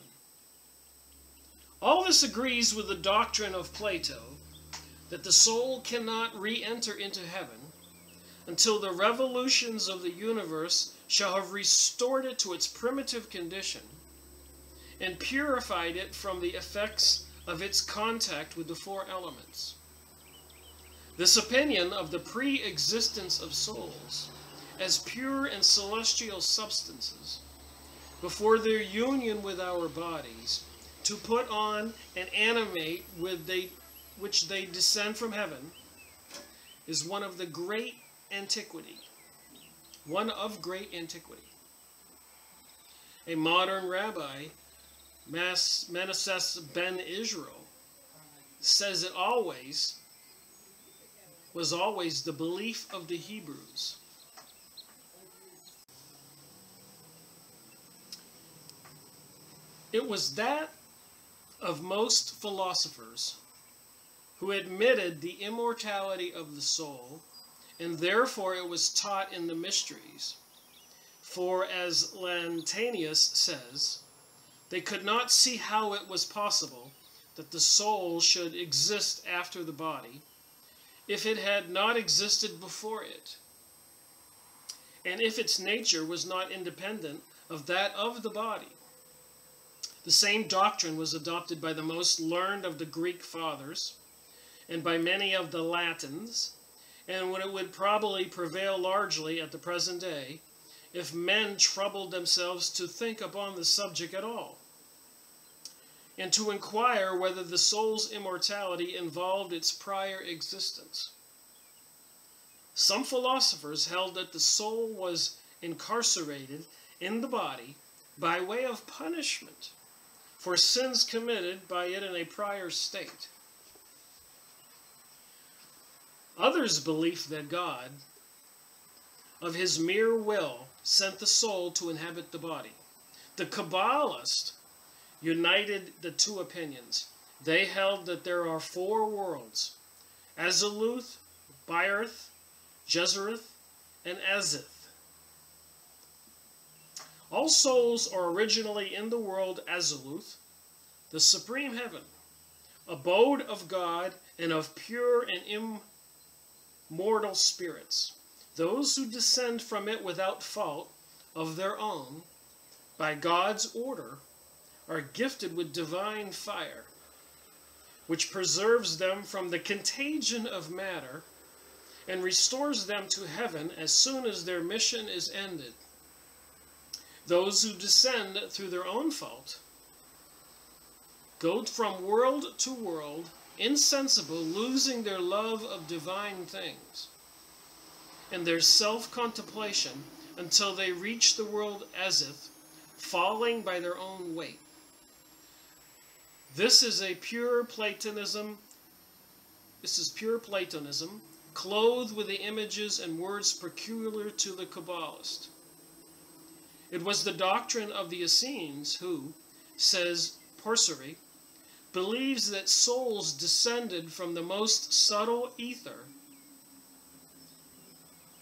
A: All this agrees with the doctrine of Plato, that the soul cannot re-enter into heaven until the revolutions of the universe shall have restored it to its primitive condition and purified it from the effects of its contact with the 4 elements. This opinion of the pre-existence of souls as pure and celestial substances before their union with our bodies to put on and animate with which they descend from heaven is one of great antiquity. One of great antiquity. A modern rabbi, Manasseh ben Israel, says it was always the belief of the Hebrews. It was that of most philosophers who admitted the immortality of the soul, and therefore it was taught in the mysteries. For as Lantanius says, they could not see how it was possible that the soul should exist after the body if it had not existed before it, and if its nature was not independent of that of the body. The same doctrine was adopted by the most learned of the Greek fathers and by many of the Latins, and it would probably prevail largely at the present day if men troubled themselves to think upon the subject at all, and to inquire whether the soul's immortality involved its prior existence. Some philosophers held that the soul was incarcerated in the body by way of punishment for sins committed by it in a prior state. Others believed that God, of his mere will, sent the soul to inhabit the body. The Kabbalists united the two opinions. They held that there are four worlds: Aziluth, Bairth, Jezereth, and Azith. All souls are originally in the world Aziluth, the supreme heaven, abode of God and of pure and immortal spirits. Those who descend from it without fault of their own, by God's order, are gifted with divine fire, which preserves them from the contagion of matter and restores them to heaven as soon as their mission is ended. Those who descend through their own fault go from world to world, insensible, losing their love of divine things and their self-contemplation until they reach the world Azith, falling by their own weight. This is pure Platonism, clothed with the images and words peculiar to the Kabbalist. It was the doctrine of the Essenes who, says Porphyry, believes that souls descended from the most subtle ether,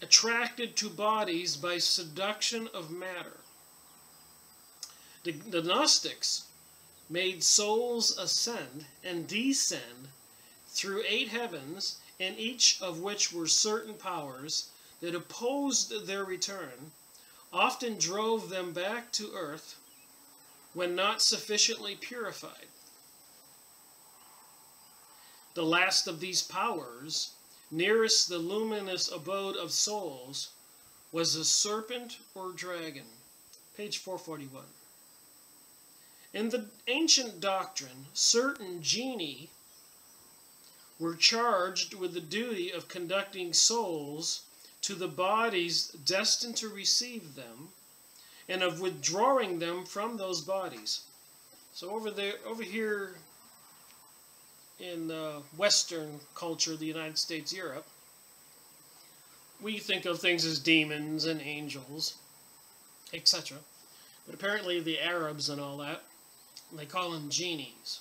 A: attracted to bodies by seduction of matter. The Gnostics made souls ascend and descend through 8 heavens, in each of which were certain powers that opposed their return, often drove them back to earth when not sufficiently purified. The last of these powers, nearest the luminous abode of souls, was a serpent or dragon. Page 441. In the ancient doctrine, certain genii were charged with the duty of conducting souls to the bodies destined to receive them, and of withdrawing them from those bodies. So over here in Western culture, the United States, Europe, we think of things as demons and angels, etc. But apparently the Arabs and all that, they call them genies.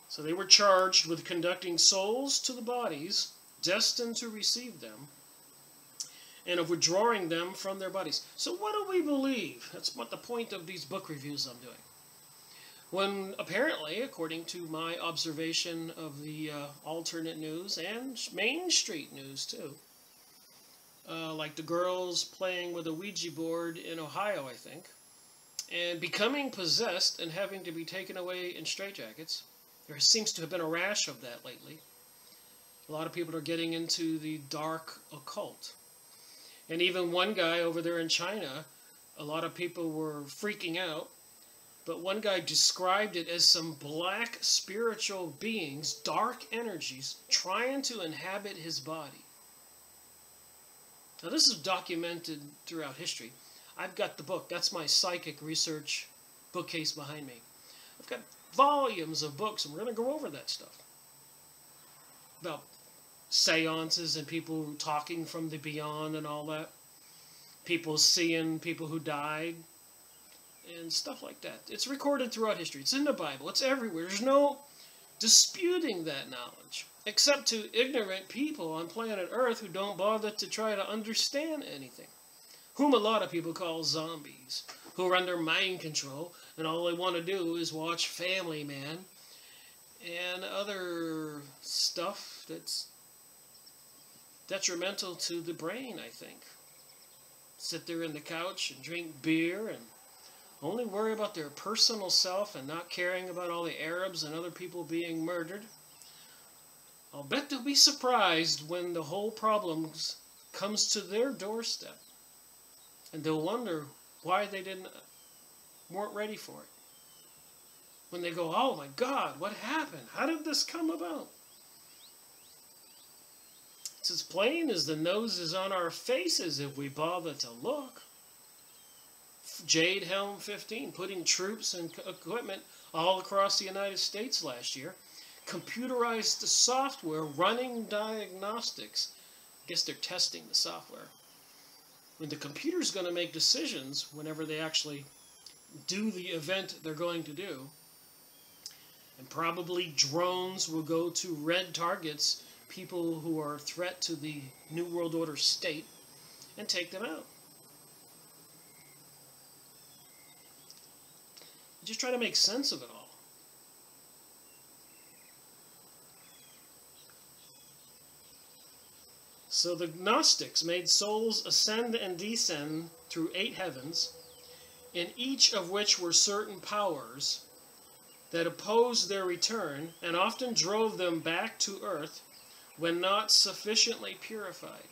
A: So they were charged with conducting souls to the bodies destined to receive them, and of withdrawing them from their bodies. So what do we believe? That's what the point of these book reviews I'm doing. When apparently, according to my observation of the alternate news and Main Street news too, like the girls playing with a Ouija board in Ohio, I think, and becoming possessed and having to be taken away in straitjackets. There seems to have been a rash of that lately. A lot of people are getting into the dark occult. And even one guy over there in China, a lot of people were freaking out, but one guy described it as some black spiritual beings, dark energies, trying to inhabit his body. Now this is documented throughout history. I've got the book. That's my psychic research bookcase behind me. I've got volumes of books, and we're going to go over that stuff. About seances and people talking from the beyond and all that. People seeing people who died and stuff like that. It's recorded throughout history. It's in the Bible. It's everywhere. There's no disputing that knowledge, except to ignorant people on planet Earth who don't bother to try to understand anything, whom a lot of people call zombies, who are under mind control, and all they want to do is watch Family Man and other stuff that's detrimental to the brain, I think. Sit there in the couch and drink beer and only worry about their personal self and not caring about all the Arabs and other people being murdered. I'll bet they'll be surprised when the whole problems comes to their doorstep, and they'll wonder why they weren't ready for it. When they go, oh my God, what happened? How did this come about? It's as plain as the nose is on our faces if we bother to look. Jade Helm 15, putting troops and equipment all across the United States last year. Computerized software running diagnostics. I guess they're testing the software. When the computer's going to make decisions whenever they actually do the event they're going to do. And probably drones will go to red targets, people who are a threat to the New World Order state, and take them out. Just try to make sense of it all. So the Gnostics made souls ascend and descend through 8 heavens, in each of which were certain powers that opposed their return and often drove them back to earth when not sufficiently purified.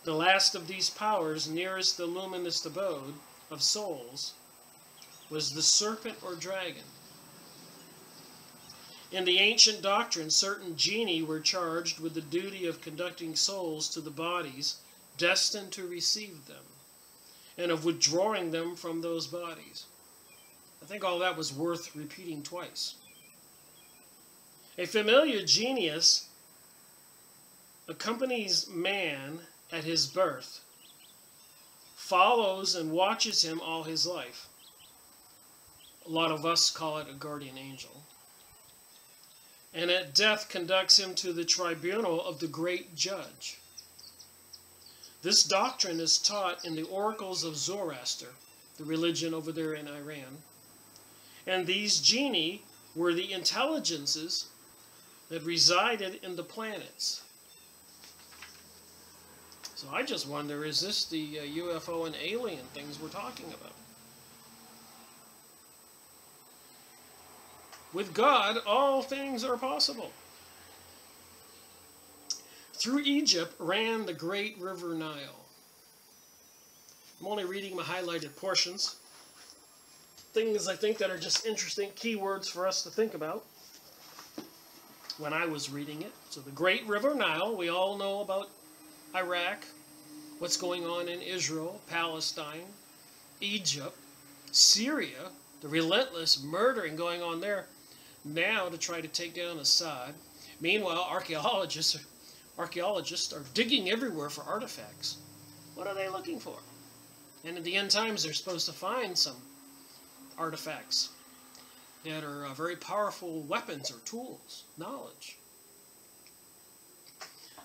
A: The last of these powers, nearest the luminous abode of souls, was the serpent or dragon. In the ancient doctrine, certain genii were charged with the duty of conducting souls to the bodies destined to receive them, and of withdrawing them from those bodies. I think all that was worth repeating twice. A familiar genius accompanies man at his birth, follows and watches him all his life. A lot of us call it a guardian angel. And at death conducts him to the tribunal of the great judge. This doctrine is taught in the oracles of Zoroaster, the religion over there in Iran. And these genii were the intelligences that resided in the planets. So I just wonder, is this the UFO and alien things we're talking about? With God, all things are possible. Through Egypt ran the great river Nile. I'm only reading my highlighted portions. Things I think that are just interesting keywords for us to think about when I was reading it. So the great river Nile, we all know about Iraq, what's going on in Israel, Palestine, Egypt, Syria, the relentless murdering going on there now to try to take down Assad. Meanwhile, archaeologists are digging everywhere for artifacts. What are they looking for? And in the end times, they're supposed to find some artifacts that are very powerful weapons or tools, knowledge.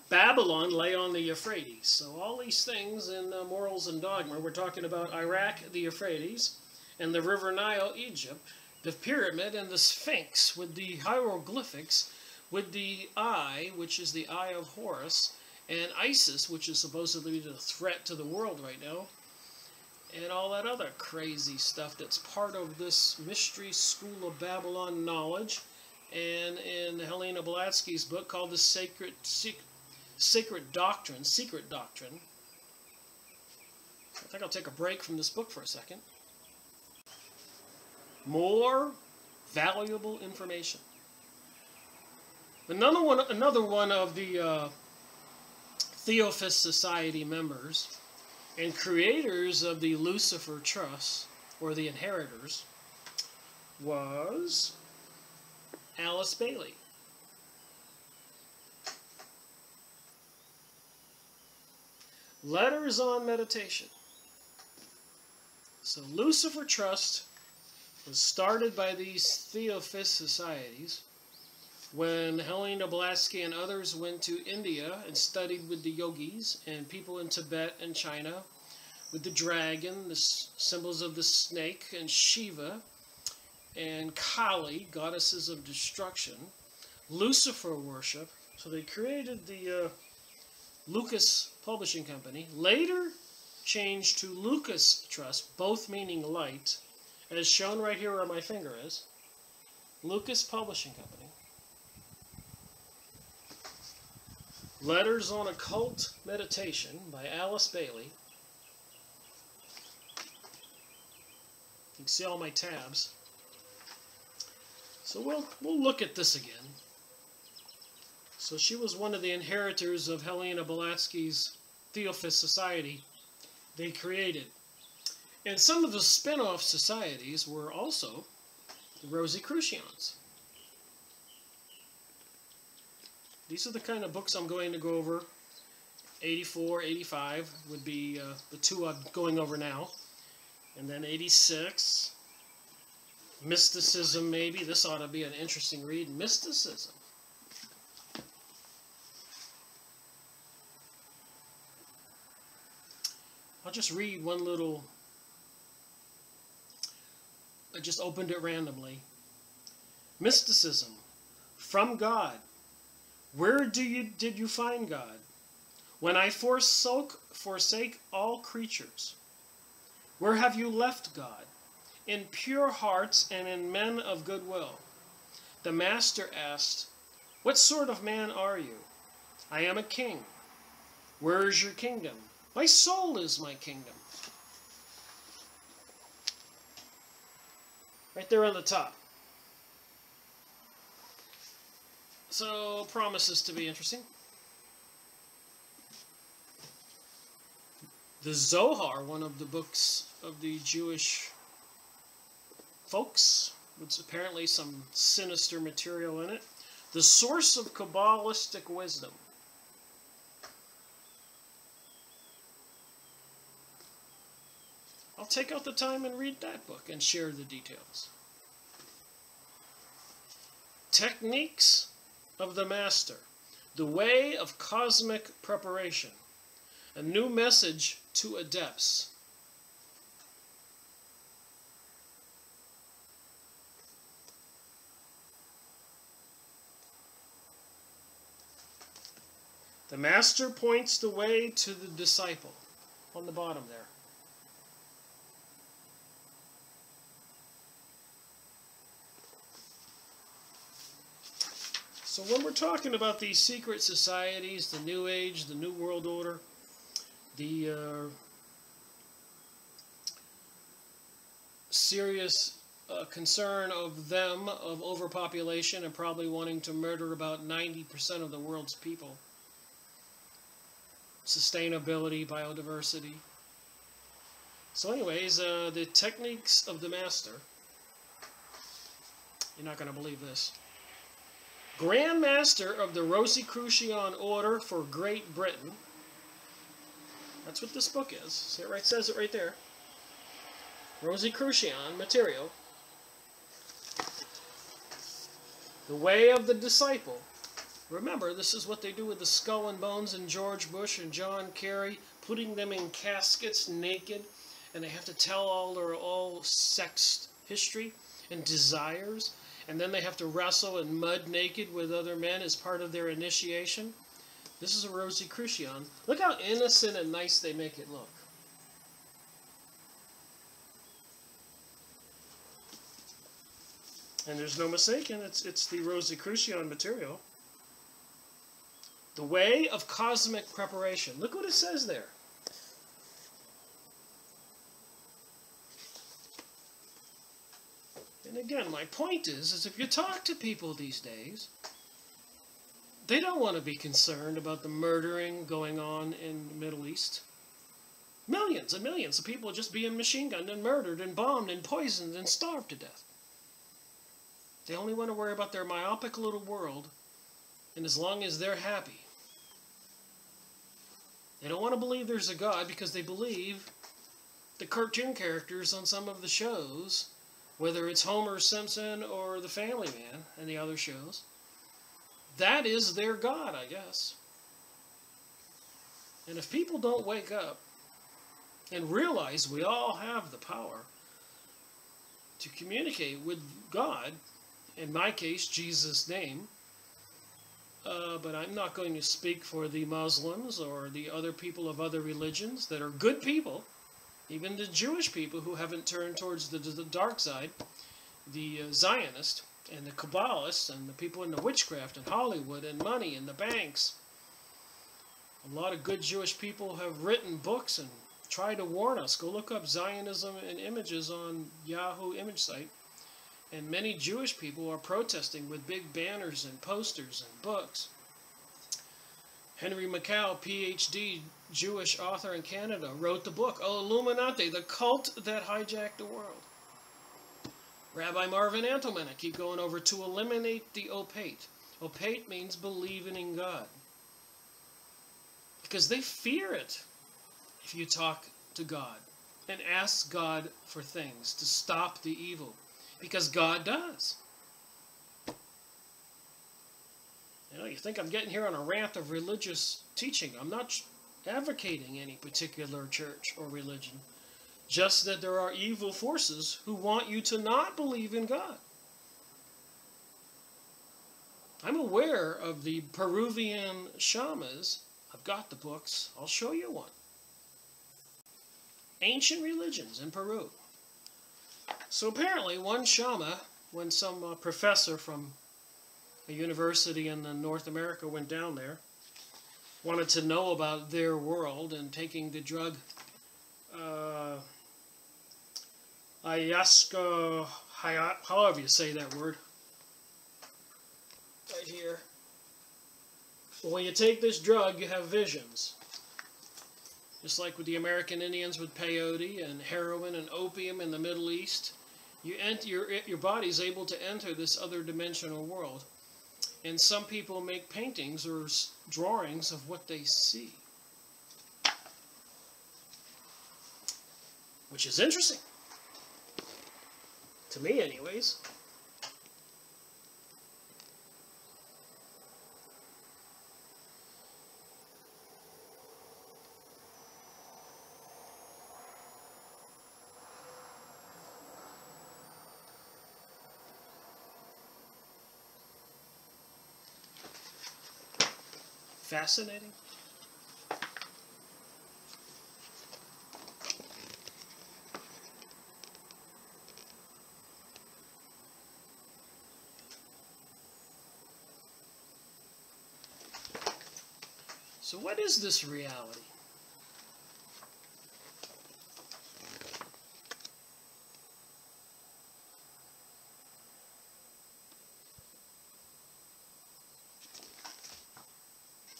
A: Babylon lay on the Euphrates. So all these things in Morals and Dogma, we're talking about Iraq, the Euphrates, and the River Nile, Egypt, the pyramid and the Sphinx with the hieroglyphics, with the eye, which is the eye of Horus, and Isis, which is supposedly the threat to the world right now, and all that other crazy stuff that's part of this mystery school of Babylon knowledge, and in Helena Blavatsky's book called The Secret Doctrine. I think I'll take a break from this book for a second. More valuable information. Another one of the Theosophist Society members and creators of the Lucifer Trust, or the Inheritors, was Alice Bailey. Letters on Meditation. So Lucifer Trust was started by these Theosophist societies when Helena Blavatsky and others went to India and studied with the yogis and people in Tibet and China with the dragon, the symbols of the snake, and Shiva, and Kali, goddesses of destruction, Lucifer worship. So they created the Lucas Publishing Company, later changed to Lucas Trust, both meaning light, as shown right here where my finger is. Lucas Publishing Company. Letters on Occult Meditation by Alice Bailey. You can see all my tabs. So we'll look at this again. So she was one of the inheritors of Helena Blavatsky's Theosophist Society they created. And some of the spin-off societies were also the Rosicrucians. These are the kind of books I'm going to go over. 84, 85 would be the two I'm going over now. And then 86, Mysticism maybe. This ought to be an interesting read. Mysticism. I'll just read one little... I just opened it randomly. Mysticism. From God. Where did you find God? When I forsake all creatures. Where have you left God? In pure hearts and in men of good will. The Master asked, what sort of man are you? I am a king. Where is your kingdom? My soul is my kingdom. Right there on the top. So, promises to be interesting. The Zohar, one of the books of the Jewish folks, with apparently some sinister material in it. The source of Kabbalistic wisdom. I'll take out the time and read that book and share the details. Techniques of the Master. The Way of Cosmic Preparation. A new message to adepts. The Master points the way to the disciple. On the bottom there. So when we're talking about these secret societies, the New Age, the New World Order, the serious concern of them, of overpopulation, and probably wanting to murder about 90% of the world's people, sustainability, biodiversity. So anyways, the techniques of the Master, you're not going to believe this. Grand Master of the Rosicrucian Order for Great Britain. That's what this book is. See, it right, says it right there. Rosicrucian material. The Way of the Disciple. Remember, this is what they do with the skull and bones and George Bush and John Kerry, putting them in caskets naked, and they have to tell all their all-sexed history and desires. And then they have to wrestle in mud naked with other men as part of their initiation. This is a Rosicrucian. Look how innocent and nice they make it look. And there's no mistaking, it's the Rosicrucian material. The Way of Cosmic Preparation. Look what it says there. And again, my point is if you talk to people these days, they don't want to be concerned about the murdering going on in the Middle East. Millions and millions of people just being machine gunned and murdered and bombed and poisoned and starved to death. They only want to worry about their myopic little world, and as long as they're happy. They don't want to believe there's a God because they believe the cartoon characters on some of the shows, whether it's Homer Simpson or The Family Man and the other shows, that is their God, I guess. And if people don't wake up and realize we all have the power to communicate with God, in my case, Jesus' name, but I'm not going to speak for the Muslims or the other people of other religions that are good people, even the Jewish people who haven't turned towards the dark side, the Zionists and the Kabbalists and the people in the witchcraft and Hollywood and money and the banks A lot of good Jewish people have written books and tried to warn us. Go look up Zionism and images on Yahoo image site. And many Jewish people are protesting with big banners and posters and books. Henry Macau, PhD, Jewish author in Canada, wrote the book, Illuminati, the Cult That Hijacked the World. Rabbi Marvin Antelman, I keep going over, to eliminate the opate. Opate means believing in God. Because they fear it if you talk to God and ask God for things to stop the evil. Because God does. You know, you think I'm getting here on a rant of religious teaching. I'm not advocating any particular church or religion. Just that there are evil forces who want you to not believe in God. I'm aware of the Peruvian shamas. I've got the books. I'll show you one. Ancient religions in Peru. So apparently one shama, when some professor from a university in North America went down there, wanted to know about their world and taking the drug ayahuasca, however you say that word, right here. Well, when you take this drug, you have visions. Just like with the American Indians with peyote and heroin and opium in the Middle East, your body's able to enter this other dimensional world. And some people make paintings or drawings of what they see. Which is interesting. To me, anyways. Fascinating. So what is this reality?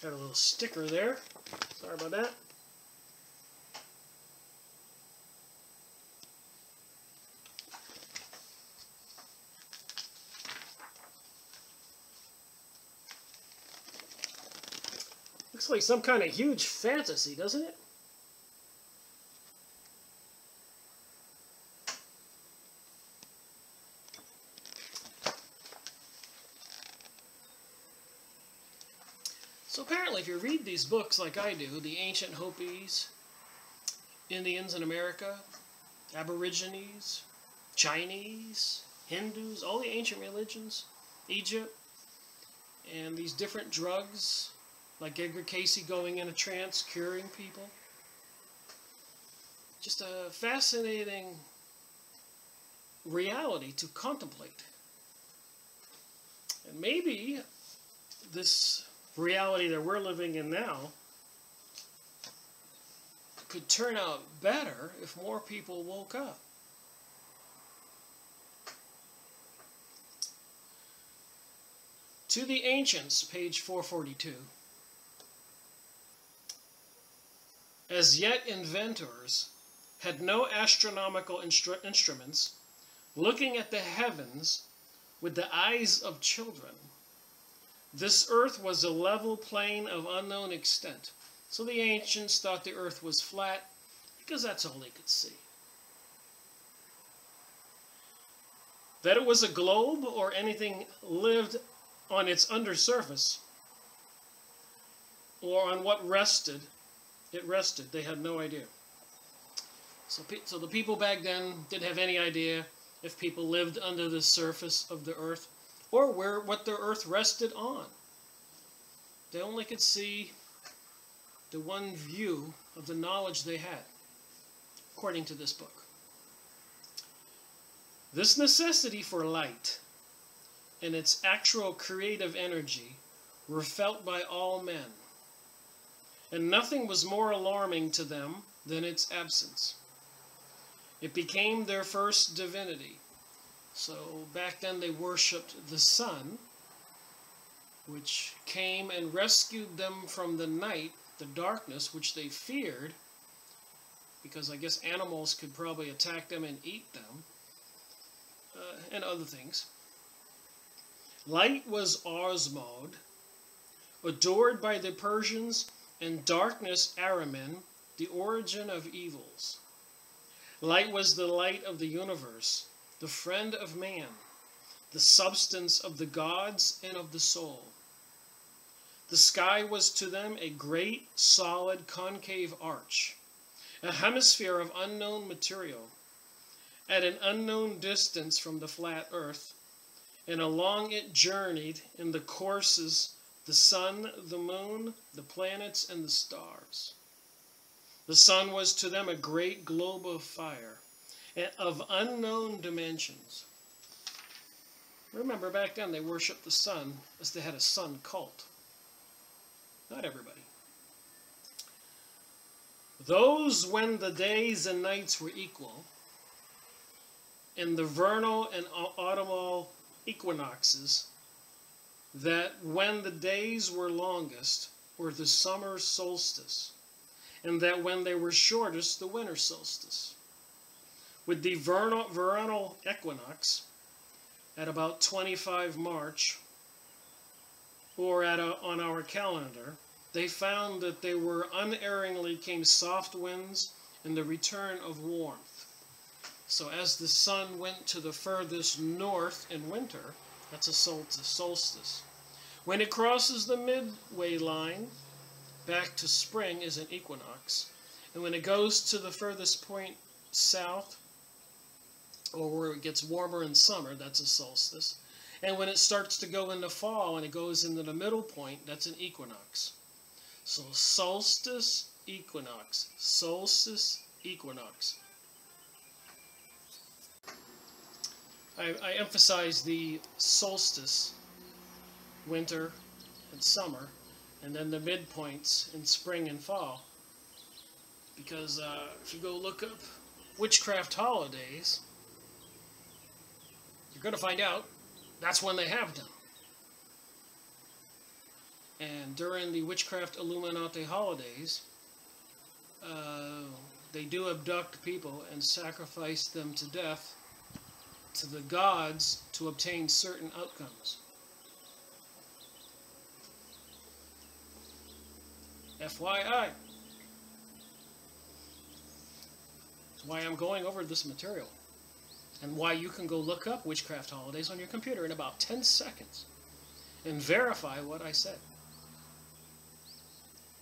A: Got a little sticker there. Sorry about that. Looks like some kind of huge fantasy, doesn't it? So apparently, if you read these books like I do, the ancient Hopis, Indians in America, Aborigines, Chinese, Hindus, all the ancient religions, Egypt, and these different drugs, like Edgar Cayce going in a trance, curing people. Just a fascinating reality to contemplate. And maybe this reality that we're living in now could turn out better if more people woke up. To the Ancients, page 442. As yet inventors had no astronomical instruments, looking at the heavens with the eyes of children. This earth was a level plain of unknown extent. So the ancients thought the earth was flat because that's all they could see. That it was a globe or anything lived on its undersurface or on what it rested, they had no idea. So the people back then didn't have any idea if people lived under the surface of the earth or what the earth rested on. They only could see the one view of the knowledge they had, according to this book. This necessity for light and its actual creative energy were felt by all men. and nothing was more alarming to them than its absence. It became their first divinity. So back then they worshipped the sun, which came and rescued them from the night, the darkness, which they feared, because I guess animals could probably attack them and eat them, and other things. Light was Osmod, adored by the Persians, and darkness Aramin, the origin of evils. Light was the light of the universe, the friend of man, the substance of the gods and of the soul. The sky was to them a great, solid, concave arch, a hemisphere of unknown material, at an unknown distance from the flat earth, and along it journeyed in the courses the sun, the moon, the planets, and the stars. The sun was to them a great globe of fire, of unknown dimensions. Remember, back then they worshipped the sun as they had a sun cult. Not everybody. Those when the days and nights were equal, in the vernal and autumnal equinoxes, that when the days were longest were the summer solstice, and that when they were shortest, the winter solstice. With the vernal equinox, at about 25 March, or on our calendar, they found that they were unerringly came soft winds and the return of warmth. So as the sun went to the furthest north in winter, that's a solstice. When it crosses the midway line, back to spring is an equinox. And when it goes to the furthest point south, or where it gets warmer in summer, that's a solstice. And when it starts to go into fall and it goes into the middle point, that's an equinox. So solstice, equinox, solstice, equinox. I emphasize the solstice, winter and summer, and then the midpoints in spring and fall. Because if you go look up witchcraft holidays, you're going to find out that's when they have them. And during the witchcraft Illuminati holidays, they do abduct people and sacrifice them to death to the gods to obtain certain outcomes. FYI. That's why I'm going over this material. And why you can go look up witchcraft holidays on your computer in about 10 seconds and verify what I said.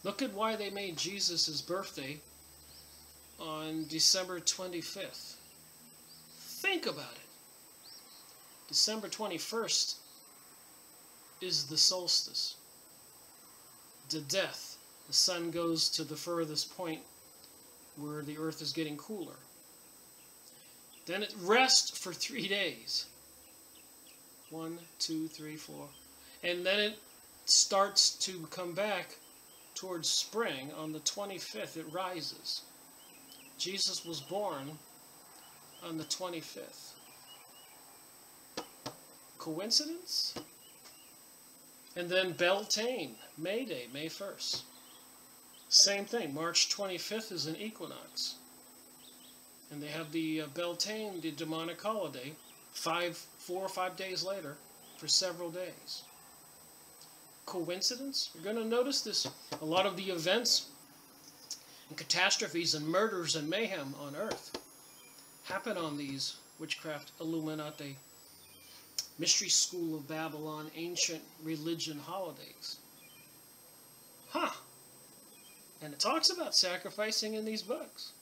A: Look at why they made Jesus' birthday on December 25th. Think about it. December 21st is the solstice. The death. The sun goes to the furthest point where the earth is getting cooler. Then it rests for 3 days. 1, 2, 3, 4. And then it starts to come back towards spring. On the 25th, it rises. Jesus was born on the 25th. Coincidence? And then Beltane, May Day, May 1st. Same thing, March 25th is an equinox. And they have the Beltane, the demonic holiday, 4 or 5 days later, for several days. Coincidence? You're going to notice this. A lot of the events and catastrophes and murders and mayhem on Earth happen on these witchcraft Illuminati, Mystery School of Babylon, ancient religion holidays. Huh. And it talks about sacrificing in these books.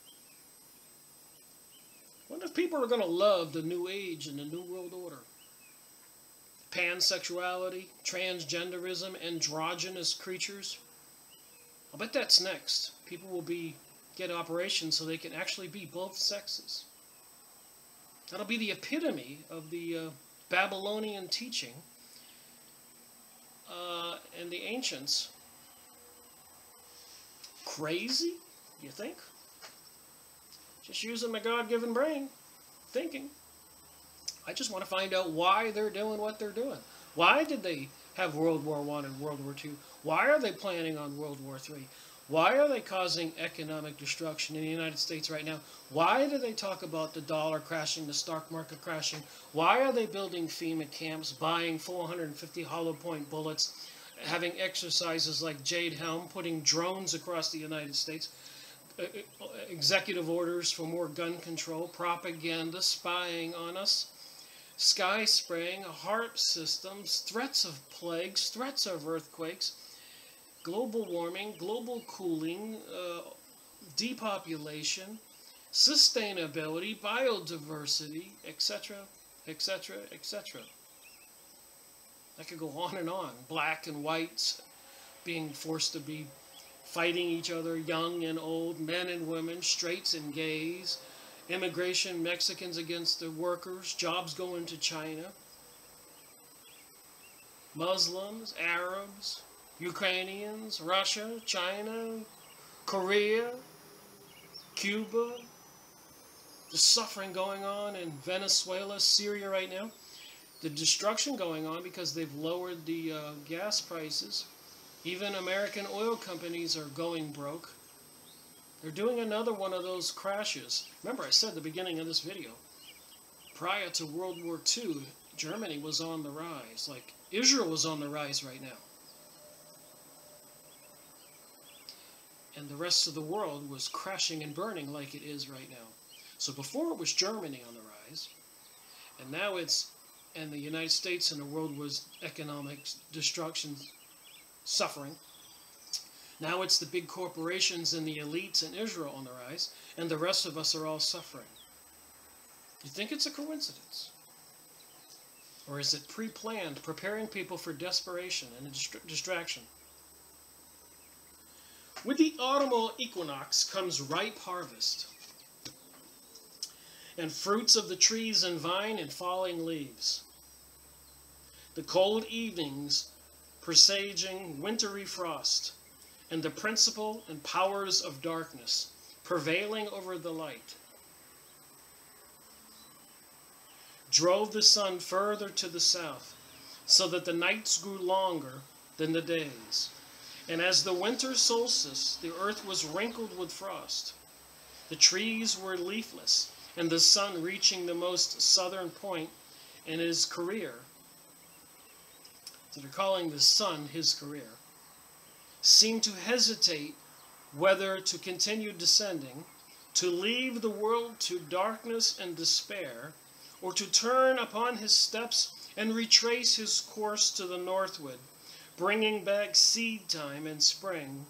A: I wonder if people are going to love the New Age and the New World Order. Pansexuality, transgenderism, androgynous creatures. I'll bet that's next. People will get operations so they can actually be both sexes. That'll be the epitome of the Babylonian teaching and the ancients crazy, you think? Just using my God-given brain, thinking. I just want to find out why they're doing what they're doing. Why did they have World War I and World War II? Why are they planning on World War III? Why are they causing economic destruction in the United States right now? Why do they talk about the dollar crashing, the stock market crashing? Why are they building FEMA camps, buying 450 hollow point bullets, having exercises like Jade Helm, putting drones across the United States, executive orders for more gun control, propaganda, spying on us, sky spraying, HAARP systems, threats of plagues, threats of earthquakes, global warming, global cooling, depopulation, sustainability, biodiversity, etc., etc., etc. I could go on and on. Black and whites being forced to be fighting each other, young and old, men and women, straights and gays, immigration, Mexicans against the workers, jobs going to China, Muslims, Arabs, Ukrainians, Russia, China, Korea, Cuba, the suffering going on in Venezuela, Syria right now, the destruction going on because they've lowered the gas prices. Even American oil companies are going broke. They're doing another one of those crashes. Remember, I said at the beginning of this video, prior to World War II, Germany was on the rise. Like, Israel was on the rise right now. And the rest of the world was crashing and burning like it is right now. So before it was Germany on the rise, and now it's, and the United States and the world was economic destruction, suffering. Now it's the big corporations and the elites in Israel on the rise, and the rest of us are all suffering. You think it's a coincidence? Or is it pre-planned, preparing people for desperation and distraction? With the autumnal equinox comes ripe harvest, and fruits of the trees and vine and falling leaves. The cold evenings presaging wintry frost, and the principle and powers of darkness prevailing over the light, drove the sun further to the south, so that the nights grew longer than the days. And as the winter solstice, the earth was wrinkled with frost. The trees were leafless, and the sun reaching the most southern point in his career. So they're calling the sun his career. Seemed to hesitate whether to continue descending, to leave the world to darkness and despair, or to turn upon his steps and retrace his course to the northward, bringing back seed time and spring,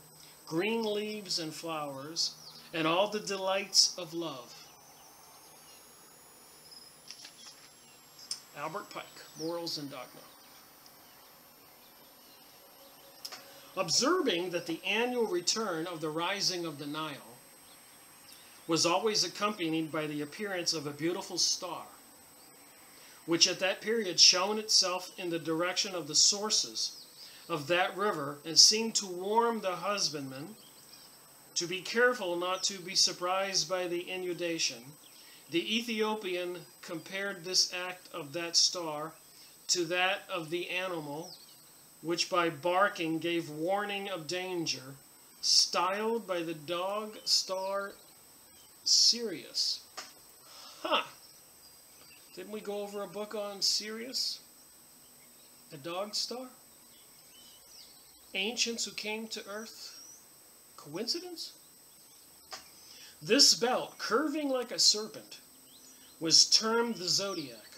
A: green leaves and flowers, and all the delights of love. Albert Pike, Morals and Dogma. Observing that the annual return of the rising of the Nile was always accompanied by the appearance of a beautiful star, which at that period shone itself in the direction of the sources of that river and seemed to warn the husbandman to be careful not to be surprised by the inundation, the Ethiopian compared this act of that star to that of the animal which by barking gave warning of danger, styled by the dog star Sirius. Huh. Didn't we go over a book on Sirius? The dog star? Ancients who came to Earth? Coincidence? This belt, curving like a serpent, was termed the zodiac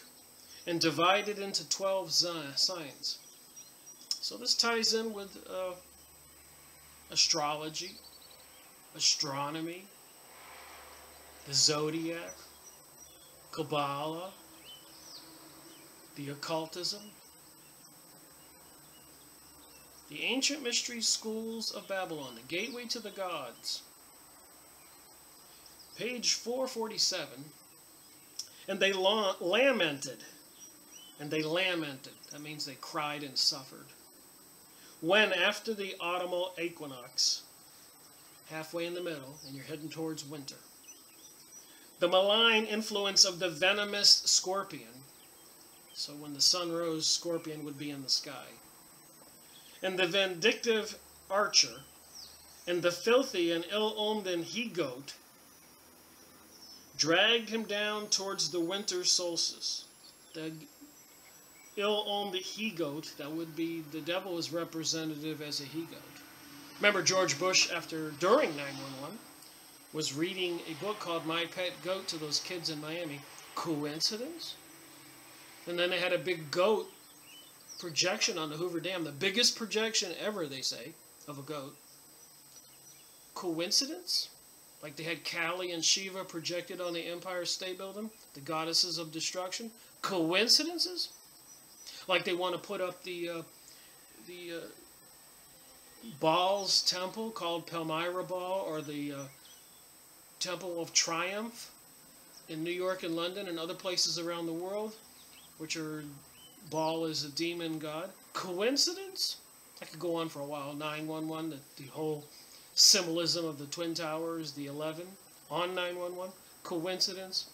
A: and divided into 12 signs. So this ties in with astrology, astronomy, the zodiac, Kabbalah, the occultism, the ancient mystery schools of Babylon, the gateway to the gods. Page 447, and they lamented, that means they cried and suffered, when after the autumnal equinox halfway in the middle, and you're heading towards winter. The malign influence of the venomous scorpion. So when the sun rose, scorpion would be in the sky. And the vindictive archer, and the filthy and ill-omened he-goat, dragged him down towards the winter solstice. The ill-omened he-goat, that would be, the devil is representative as a he-goat. Remember George Bush, during 9/11, was reading a book called My Pet Goat to those kids in Miami. Coincidence? And then they had a big goat projection on the Hoover Dam, the biggest projection ever, they say, of a goat. Coincidence? Like they had Kali and Shiva projected on the Empire State Building, the goddesses of destruction. Coincidences? Like they want to put up the Baal's temple called Palmyra Baal, or the Temple of Triumph in New York and London and other places around the world, which are, Baal is a demon god. Coincidence? I could go on for a while. 9/11, the whole symbolism of the Twin Towers, the 11 on 9/11. Coincidence?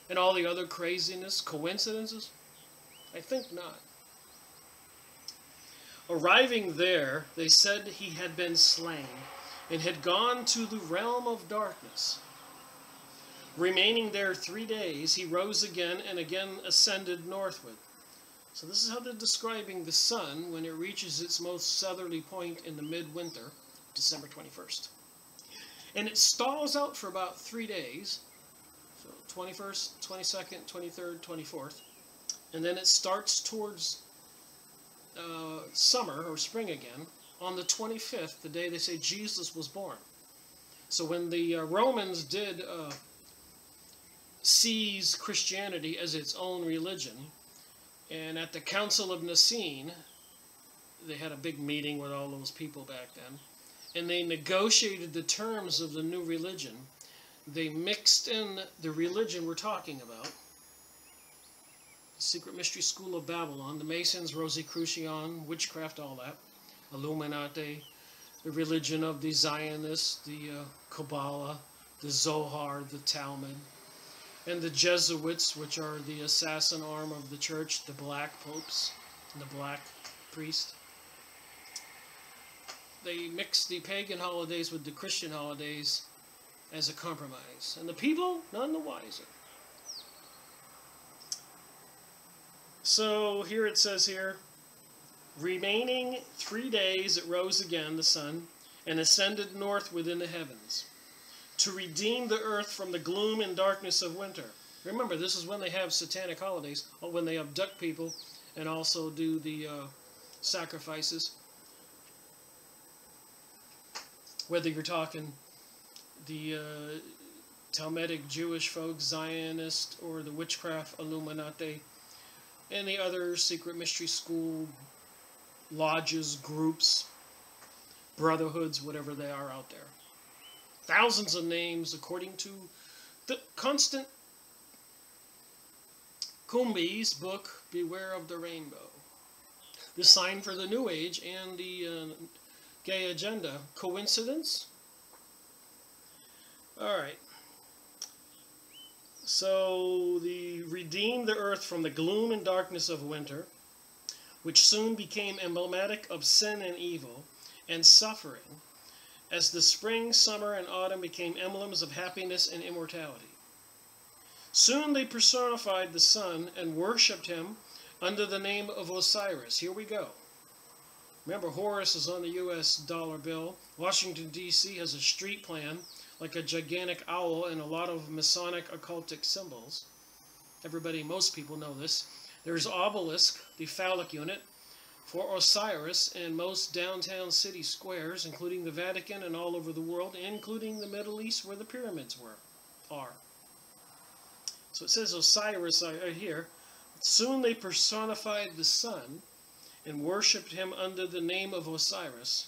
A: And all the other craziness. Coincidences? I think not. Arriving there, they said he had been slain and had gone to the realm of darkness. Remaining there 3 days, he rose again and again ascended northward. So this is how they're describing the sun when it reaches its most southerly point in the midwinter, December 21st. And it stalls out for about 3 days, so 21st, 22nd, 23rd, 24th, and then it starts towards summer or spring again on the 25th, the day they say Jesus was born. So when the Romans did seize Christianity as its own religion, and at the Council of Nicene, they had a big meeting with all those people back then, and they negotiated the terms of the new religion. They mixed in the religion we're talking about, the Secret Mystery School of Babylon, the Masons, Rosicrucian, witchcraft, all that, Illuminati, the religion of the Zionists, the Kabbalah, the Zohar, the Talmud, and the Jesuits, which are the assassin arm of the church, the black popes, and the black priest. They mixed the pagan holidays with the Christian holidays as a compromise, and the people none the wiser. So here it says here, remaining 3 days it rose again, the sun, and ascended north within the heavens, to redeem the earth from the gloom and darkness of winter. Remember, this is when they have satanic holidays, or when they abduct people and also do the sacrifices. Whether you're talking the Talmudic Jewish folks, Zionist, or the witchcraft Illuminati, and the other secret mystery school lodges, groups, brotherhoods, whatever they are out there. Thousands of names according to the Constant Kumbi's book, Beware of the Rainbow. The sign for the New Age and the gay agenda. Coincidence? Alright. So, the redeemed the earth from the gloom and darkness of winter, which soon became emblematic of sin and evil and suffering, as the spring, summer, and autumn became emblems of happiness and immortality. Soon they personified the sun and worshipped him under the name of Osiris. Here we go. Remember, Horus is on the U.S. dollar bill. Washington, D.C. has a street plan, like a gigantic owl and a lot of Masonic occultic symbols. Most people know this. There's obelisk, the phallic unit, for Osiris in most downtown city squares, including the Vatican and all over the world, including the Middle East where the pyramids are. So it says Osiris right here. Soon they personified the sun and worshipped him under the name of Osiris,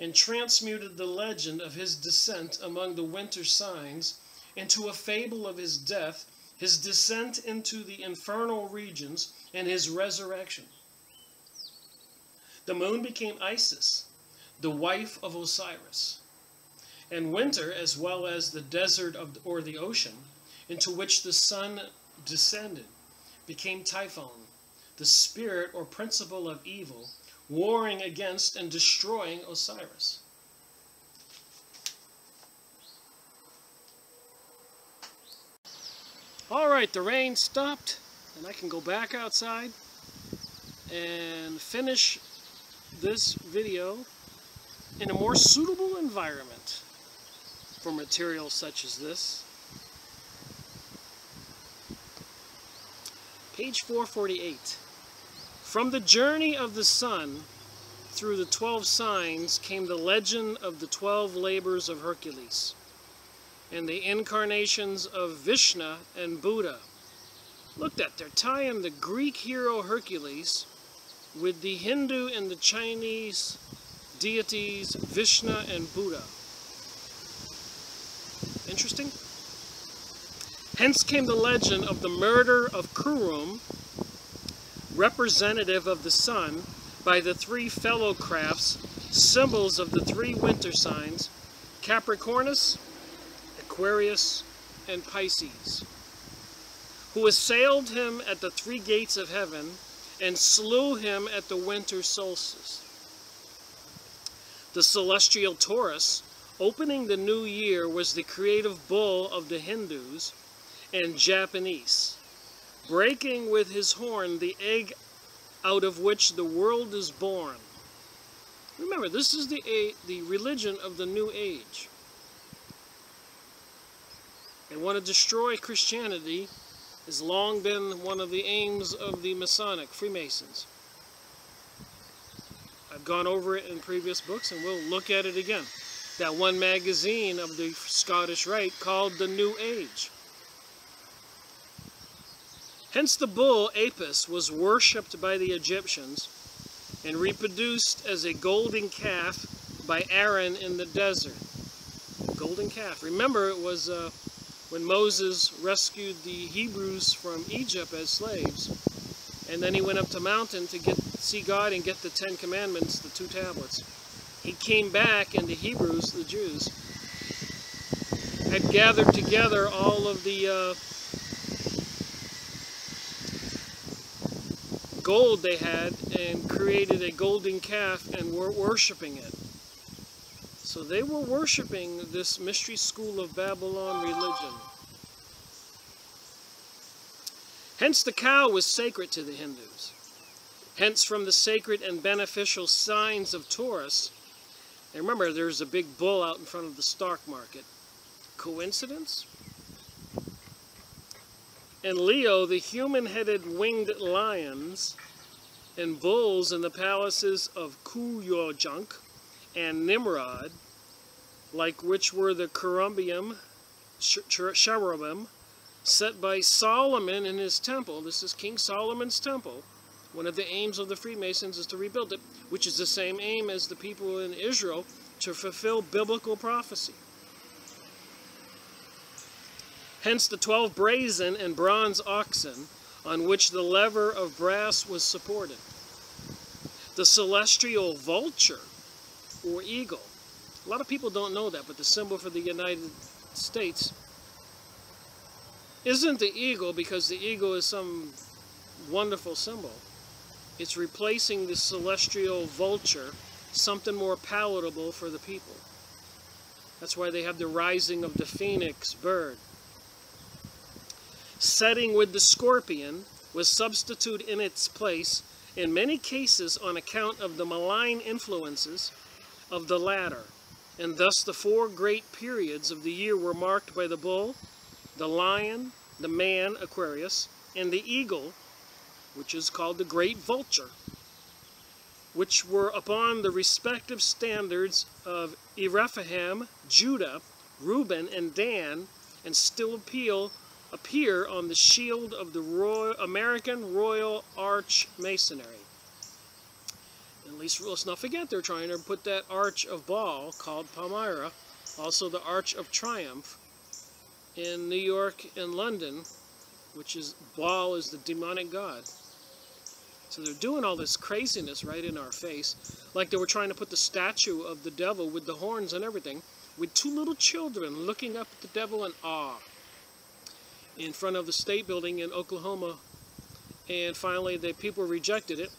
A: and transmuted the legend of his descent among the winter signs into a fable of his death, his descent into the infernal regions, and his resurrection. The moon became Isis, the wife of Osiris, and winter, as well as the desert or the ocean, into which the sun descended, became Typhon, the spirit or principle of evil, warring against and destroying Osiris. All right, the rain stopped, and I can go back outside and finish this video in a more suitable environment for material such as this. Page 448. From the journey of the sun through the 12 signs came the legend of the 12 labors of Hercules and the incarnations of Vishnu and Buddha. Look at, they're tying the Greek hero Hercules with the Hindu and the Chinese deities Vishnu and Buddha. Interesting. Hence came the legend of the murder of Kurum, representative of the sun, by the three fellow crafts, symbols of the three winter signs, Capricornus, Aquarius, and Pisces, who assailed him at the three gates of heaven and slew him at the winter solstice. The celestial Taurus, opening the new year, was the creative bull of the Hindus and Japanese, breaking with his horn the egg out of which the world is born. Remember, this is the religion of the New Age. They want to destroy Christianity. Has long been one of the aims of the Masonic Freemasons. I've gone over it in previous books, and we'll look at it again. That one magazine of the Scottish Rite called The New Age. Hence the bull Apis was worshipped by the Egyptians and reproduced as a golden calf by Aaron in the desert. Golden calf. Remember, it was when Moses rescued the Hebrews from Egypt as slaves, and then he went up to mountain to see God and get the 10 Commandments, the 2 tablets. He came back, and the Hebrews, the Jews, had gathered together all of the gold they had and created a golden calf and were worshiping it. So they were worshiping this mystery school of Babylon religion. Hence the cow was sacred to the Hindus. Hence from the sacred and beneficial signs of Taurus. And remember, there's a big bull out in front of the stock market. Coincidence? And Leo, the human-headed winged lions and bulls in the palaces of Kuyojunk and Nimrod, like which were the cherubim set by Solomon in his temple. This is King Solomon's temple. One of the aims of the Freemasons is to rebuild it, which is the same aim as the people in Israel, to fulfill biblical prophecy. Hence the 12 brazen and bronze oxen on which the lever of brass was supported. The celestial vulture, or eagle. A lot of people don't know that, but the symbol for the United States isn't the eagle, because the eagle is some wonderful symbol. It's replacing the celestial vulture, something more palatable for the people. That's why they have the rising of the phoenix bird. Setting with the scorpion was substituted in its place, in many cases on account of the malign influences of the latter, and thus the 4 great periods of the year were marked by the bull, the lion, the man, Aquarius, and the eagle, which is called the great vulture, which were upon the respective standards of Ephraim, Judah, Reuben, and Dan, and still appear on the shield of the American Royal Arch Masonry. At least let's not forget, they're trying to put that Arch of Baal, called Palmyra, also the Arch of Triumph, in New York and London, which is, Baal is the demonic god. So they're doing all this craziness right in our face, like they were trying to put the statue of the devil with the horns and everything with two little children looking up at the devil in awe in front of the state building in Oklahoma. And finally, the people rejected it.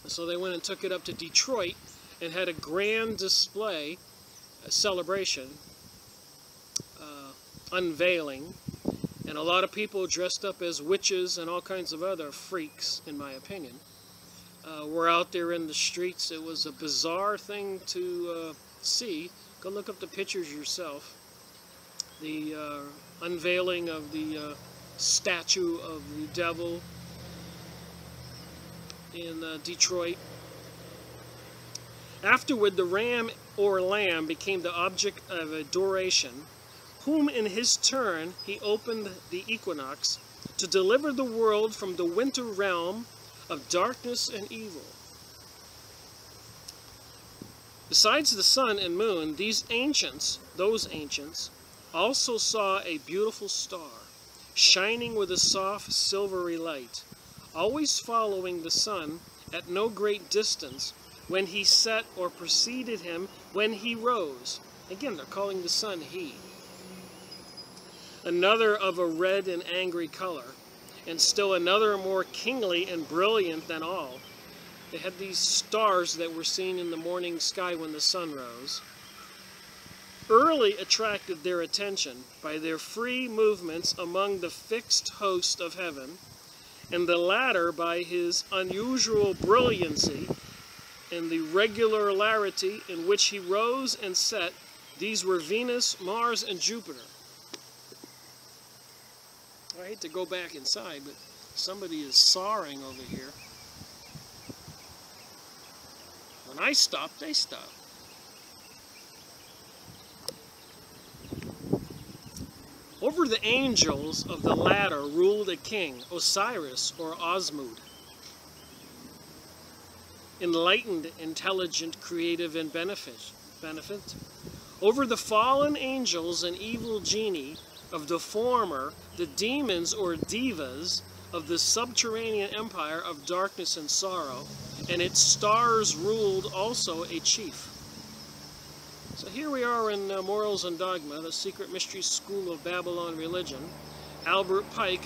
A: So they went and took it up to Detroit and had a grand display, a celebration, unveiling. And a lot of people dressed up as witches and all kinds of other freaks, in my opinion, were out there in the streets. It was a bizarre thing to see. Go look up the pictures yourself. The unveiling of the statue of the devil in Detroit. Afterward, the ram or lamb became the object of adoration, whom in his turn he opened the equinox to deliver the world from the winter realm of darkness and evil. Besides the sun and moon, those ancients, also saw a beautiful star, shining with a soft silvery light, always following the sun at no great distance when he set, or preceded him when he rose. Again, they're calling the sun he. Another of a red and angry color, and still another more kingly and brilliant than all. They had these stars that were seen in the morning sky when the sun rose. Early attracted their attention by their free movements among the fixed host of heaven, and the latter by his unusual brilliancy and the regularity in which he rose and set. These were Venus, Mars, and Jupiter. I hate to go back inside, but somebody is sawing over here. When I stop, they stop. Over the angels of the latter ruled a king, Osiris or Osmud. Enlightened, intelligent, creative, and beneficent. Over the fallen angels and evil genii of the former, the demons or divas of the subterranean empire of darkness and sorrow, and its stars ruled also a chief. So here we are in Morals and Dogma, the secret mystery school of Babylon religion. Albert Pike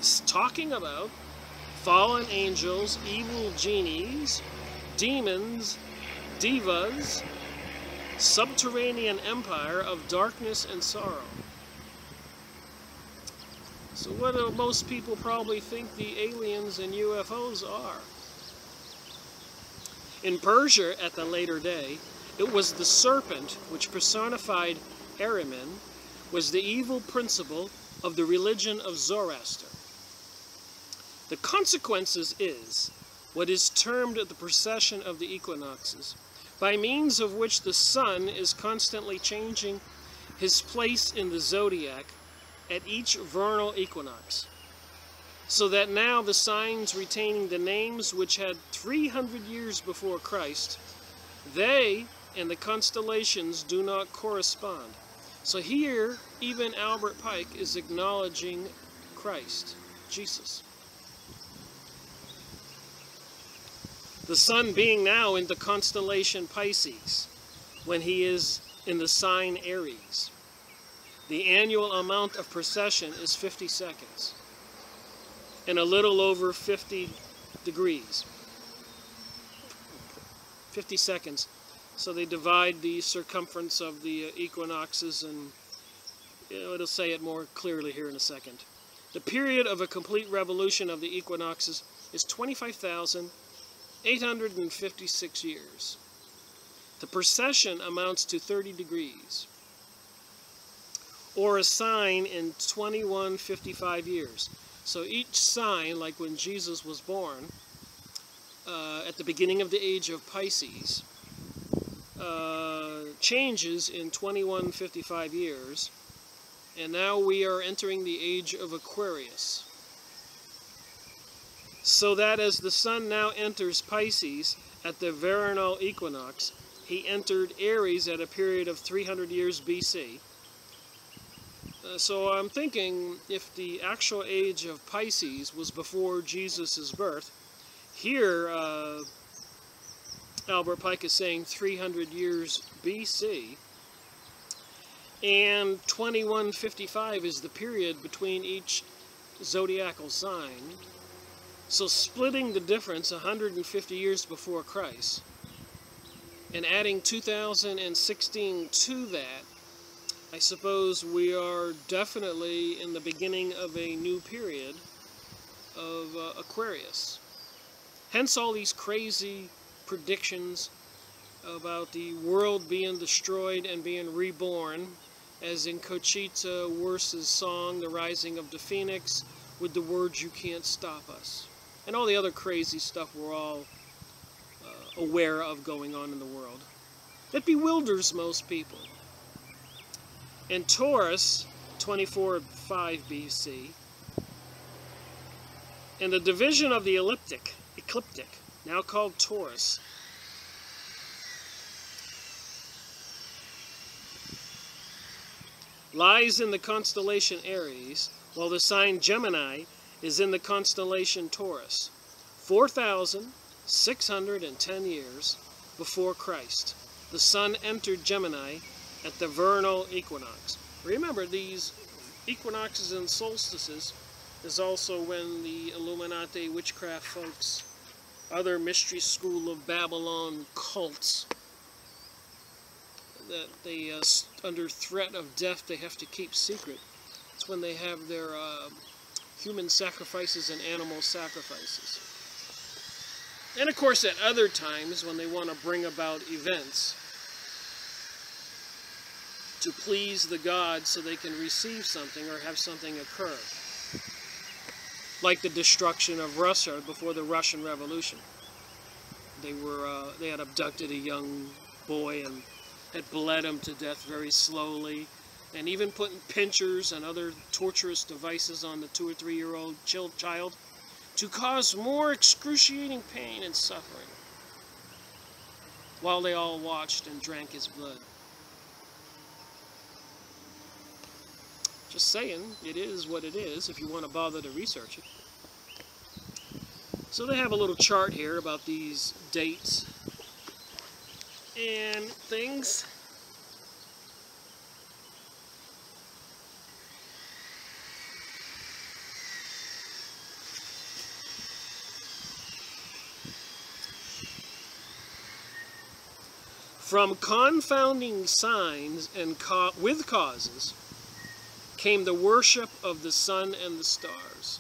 A: is talking about fallen angels, evil genies, demons, divas, subterranean empire of darkness and sorrow. So what do most people probably think the aliens and UFOs are? In Persia at the later day, it was the serpent which personified Ahriman, was the evil principle of the religion of Zoroaster. The consequences is what is termed the precession of the equinoxes, by means of which the sun is constantly changing his place in the zodiac at each vernal equinox, so that now the signs retaining the names which had 300 years before Christ, they and the constellations do not correspond. So here, even Albert Pike is acknowledging Christ, Jesus. The sun being now in the constellation Pisces, when he is in the sign Aries. The annual amount of precession is 50 seconds, and a little over 50 degrees. 50 seconds. So they divide the circumference of the equinoxes, and it'll say it more clearly here in a second. The period of a complete revolution of the equinoxes is 25,856 years. The precession amounts to 30 degrees, or a sign in 2155 years. So each sign, like when Jesus was born, at the beginning of the age of Pisces, changes in 2155 years, and now we are entering the age of Aquarius. So that as the sun now enters Pisces at the vernal equinox, he entered Aries at a period of 300 years BC. So I'm thinking if the actual age of Pisces was before Jesus' birth, here Albert Pike is saying 300 years BC, and 2155 is the period between each zodiacal sign. So splitting the difference 150 years before Christ and adding 2016 to that, I suppose we are definitely in the beginning of a new period of Aquarius. Hence all these crazy predictions about the world being destroyed and being reborn, as in Conchita Wurst's song, The Rising of the Phoenix, with the words, "You can't stop us." And all the other crazy stuff we're all aware of going on in the world. It bewilders most people. In Taurus, 24.5 BC, in the division of the ecliptic, now called Taurus, lies in the constellation Aries, while the sign Gemini is in the constellation Taurus, 4,610 years before Christ. The sun entered Gemini at the vernal equinox. Remember, these equinoxes and solstices is also when the Illuminati witchcraft folks, other mystery school of Babylon cults, that they, under threat of death, they have to keep secret. It's when they have their human sacrifices and animal sacrifices. And of course, at other times, when they want to bring about events to please the gods so they can receive something or have something occur. Like the destruction of Russia before the Russian Revolution. They had abducted a young boy and had bled him to death very slowly, and even putting pinchers and other torturous devices on the 2 or 3 year old child to cause more excruciating pain and suffering, while they all watched and drank his blood. Just saying, it is what it is if you want to bother to research it. So they have a little chart here about these dates and things. From confounding signs and with causes came the worship of the sun and the stars.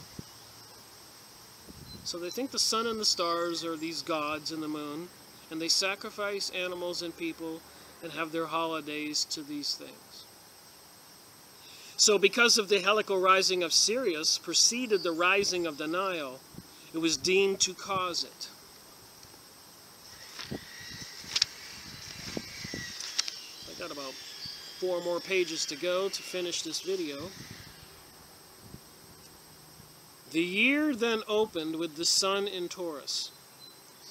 A: So they think the sun and the stars are these gods and the moon, and they sacrifice animals and people and have their holidays to these things. So because of the helical rising of Sirius preceded the rising of the Nile, it was deemed to cause it. I got about 4 more pages to go to finish this video. The year then opened with the sun in Taurus,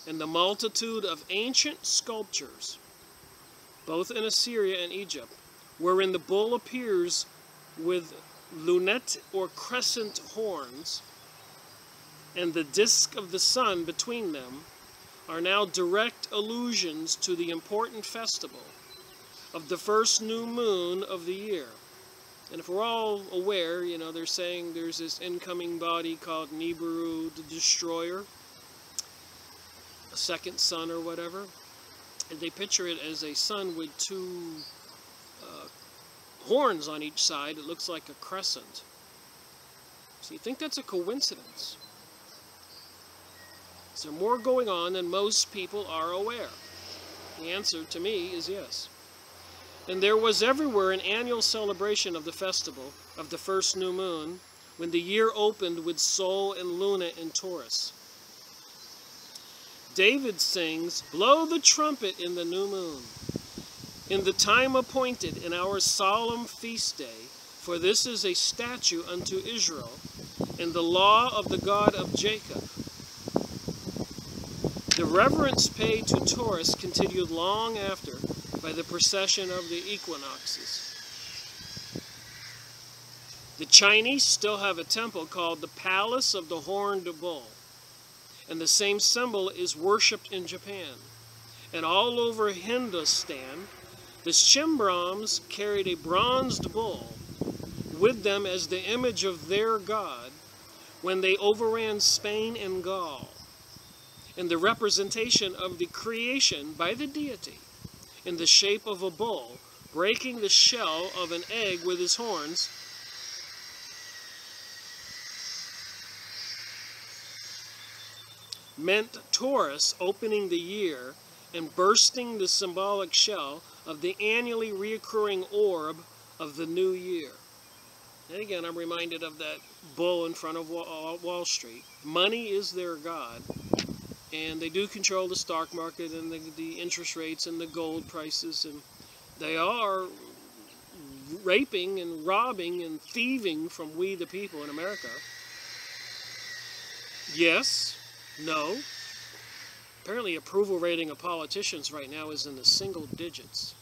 A: and the multitude of ancient sculptures, both in Assyria and Egypt, wherein the bull appears with lunette or crescent horns, and the disk of the sun between them, are now direct allusions to the important festival of the first new moon of the year. And if we're all aware, you know, they're saying there's this incoming body called Nibiru the Destroyer, a second sun or whatever, and they picture it as a sun with 2 horns on each side. It looks like a crescent. So you think that's a coincidence? Is there more going on than most people are aware? The answer to me is yes. And there was everywhere an annual celebration of the festival of the first new moon, when the year opened with Sol and Luna in Taurus. David sings, "Blow the trumpet in the new moon, in the time appointed in our solemn feast day, for this is a statute unto Israel, and the law of the God of Jacob." The reverence paid to Taurus continued long after, by the procession of the equinoxes. The Chinese still have a temple called the Palace of the Horned Bull, and the same symbol is worshipped in Japan. And all over Hindustan, The Chimbrams carried a bronzed bull with them as the image of their god when they overran Spain and Gaul, and the representation of the creation by the deity in the shape of a bull breaking the shell of an egg with his horns meant Taurus opening the year and bursting the symbolic shell of the annually reoccurring orb of the new year. And again, I'm reminded of that bull in front of Wall Street. Money is their god, and they do control the stock market and the interest rates and the gold prices, and they are raping and robbing and thieving from we the people in America. Yes, no. Apparently approval rating of politicians right now is in the single digits.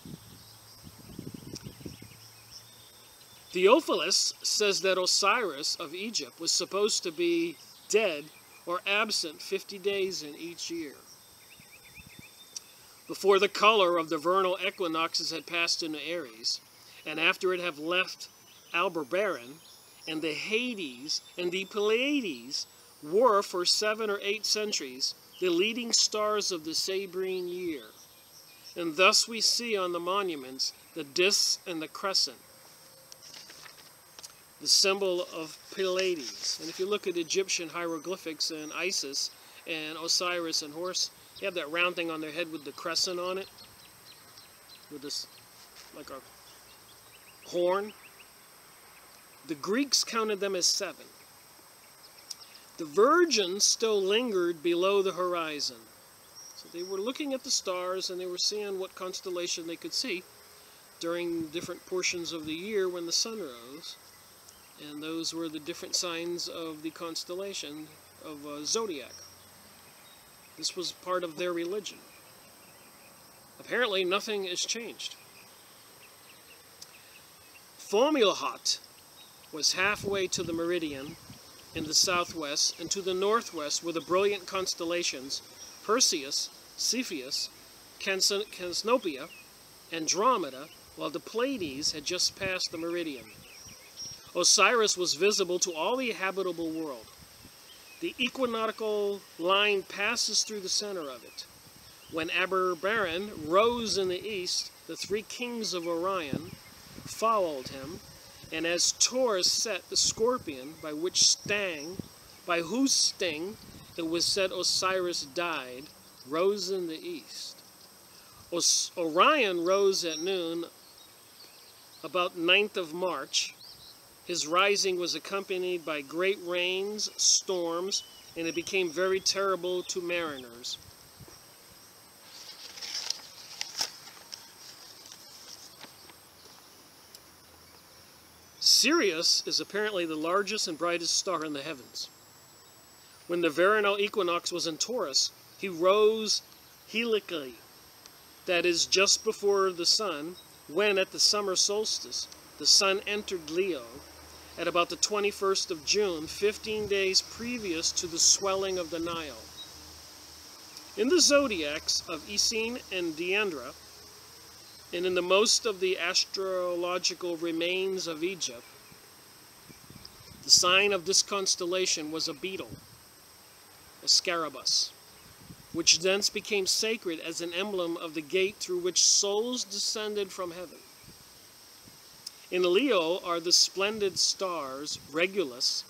A: Theophilus says that Osiris of Egypt was supposed to be dead or absent 50 days in each year, before the color of the vernal equinoxes had passed into Aries, and after it had left Aldebaran, and the Hades and the Pleiades were for 7 or 8 centuries the leading stars of the Sabrine year. And thus we see on the monuments the disk and the crescent, the symbol of Pleiades. And if you look at Egyptian hieroglyphics and Isis and Osiris and Horus, they have that round thing on their head with the crescent on it, with this, like a horn. The Greeks counted them as 7. The virgins still lingered below the horizon. So they were looking at the stars and they were seeing what constellation they could see during different portions of the year when the sun rose. And those were the different signs of the constellation of zodiac. This was part of their religion. Apparently nothing has changed. Fomalhaut was halfway to the meridian in the southwest, and to the northwest were the brilliant constellations Perseus, Cepheus, Cassiopeia, Andromeda, while the Pleiades had just passed the meridian. Osiris was visible to all the habitable world. The equinoctial line passes through the center of it. When Aldebaran rose in the east, the 3 kings of Orion followed him, and as Taurus set the scorpion, by whose sting it was said Osiris died, rose in the east. Orion rose at noon, about 9th of March. His rising was accompanied by great rains, storms, and it became very terrible to mariners. Sirius is apparently the largest and brightest star in the heavens. When the vernal equinox was in Taurus, he rose helically, that is, just before the sun, when at the summer solstice, the sun entered Leo at about the 21st of June, 15 days previous to the swelling of the Nile. In the zodiacs of Essene and Deandra, and in the most of the astrological remains of Egypt, the sign of this constellation was a beetle, a scarabus, which thence became sacred as an emblem of the gate through which souls descended from heaven. In Leo are the splendid stars Regulus,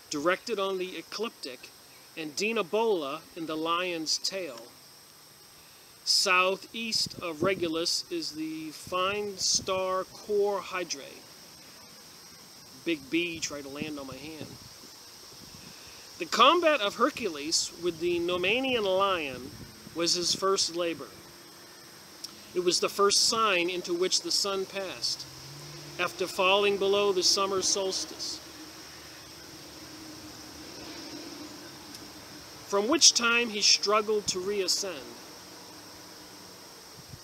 A: directed on the ecliptic, and Dinabola in the lion's tail. Southeast of Regulus is the fine star Cor Hydrae. Big bee tried to land on my hand. The combat of Hercules with the Nomanian lion was his first labor. It was the first sign into which the sun passed, after falling below the summer solstice, from which time he struggled to reascend.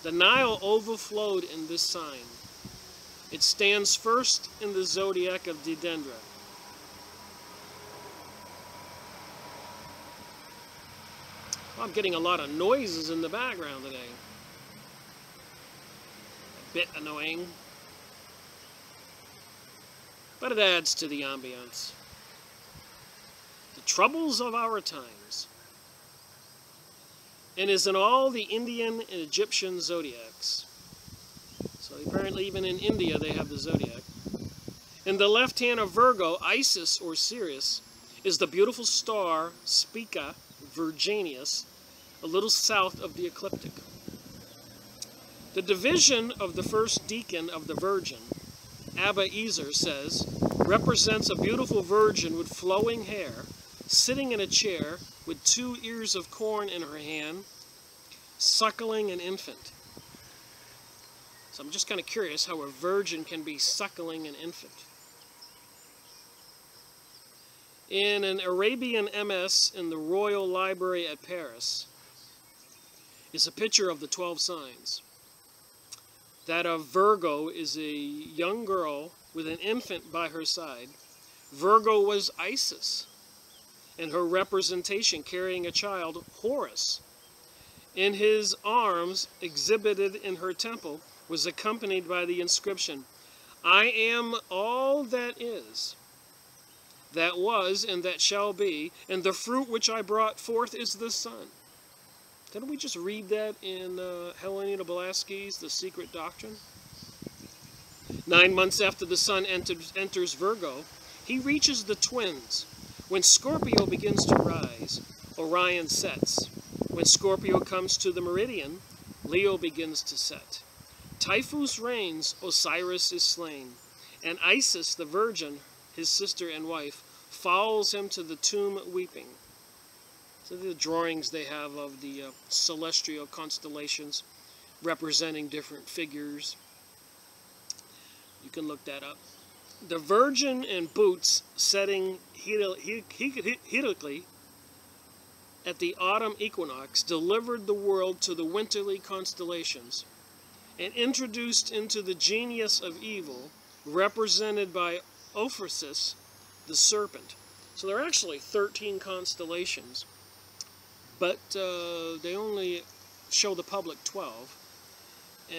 A: The Nile overflowed in this sign. It stands first in the zodiac of Deandra. I'm getting a lot of noises in the background today. bit annoying. But it adds to the ambiance. The troubles of our times. And is in all the Indian and Egyptian zodiacs. So apparently even in India they have the zodiac. In the left hand of Virgo, Isis or Sirius, is the beautiful star Spica Virginius, a little south of the ecliptic. The division of the first deacon of the Virgin, Abba Ezer says, represents a beautiful virgin with flowing hair, sitting in a chair with 2 ears of corn in her hand, suckling an infant. So I'm just kind of curious how a virgin can be suckling an infant. In an Arabian MS in the Royal Library at Paris is a picture of the 12 signs. That of Virgo is a young girl with an infant by her side. Virgo was Isis, and her representation carrying a child, Horus. In his arms, exhibited in her temple, was accompanied by the inscription, I am all that is, that was, and that shall be, and the fruit which I brought forth is the Son. Didn't we just read that in Helena Blavatsky's The Secret Doctrine? 9 months after the Sun enters Virgo, he reaches the twins. When Scorpio begins to rise, Orion sets. When Scorpio comes to the meridian, Leo begins to set. Typhus reigns, Osiris is slain, and Isis, the virgin, his sister and wife, follows him to the tomb weeping. So the drawings they have of the celestial constellations representing different figures. You can look that up. The Virgin in boots setting heroically at the autumn equinox delivered the world to the winterly constellations and introduced into the genius of evil represented by Ophiuchus, the serpent. So there are actually 13 constellations, but they only show the public 12.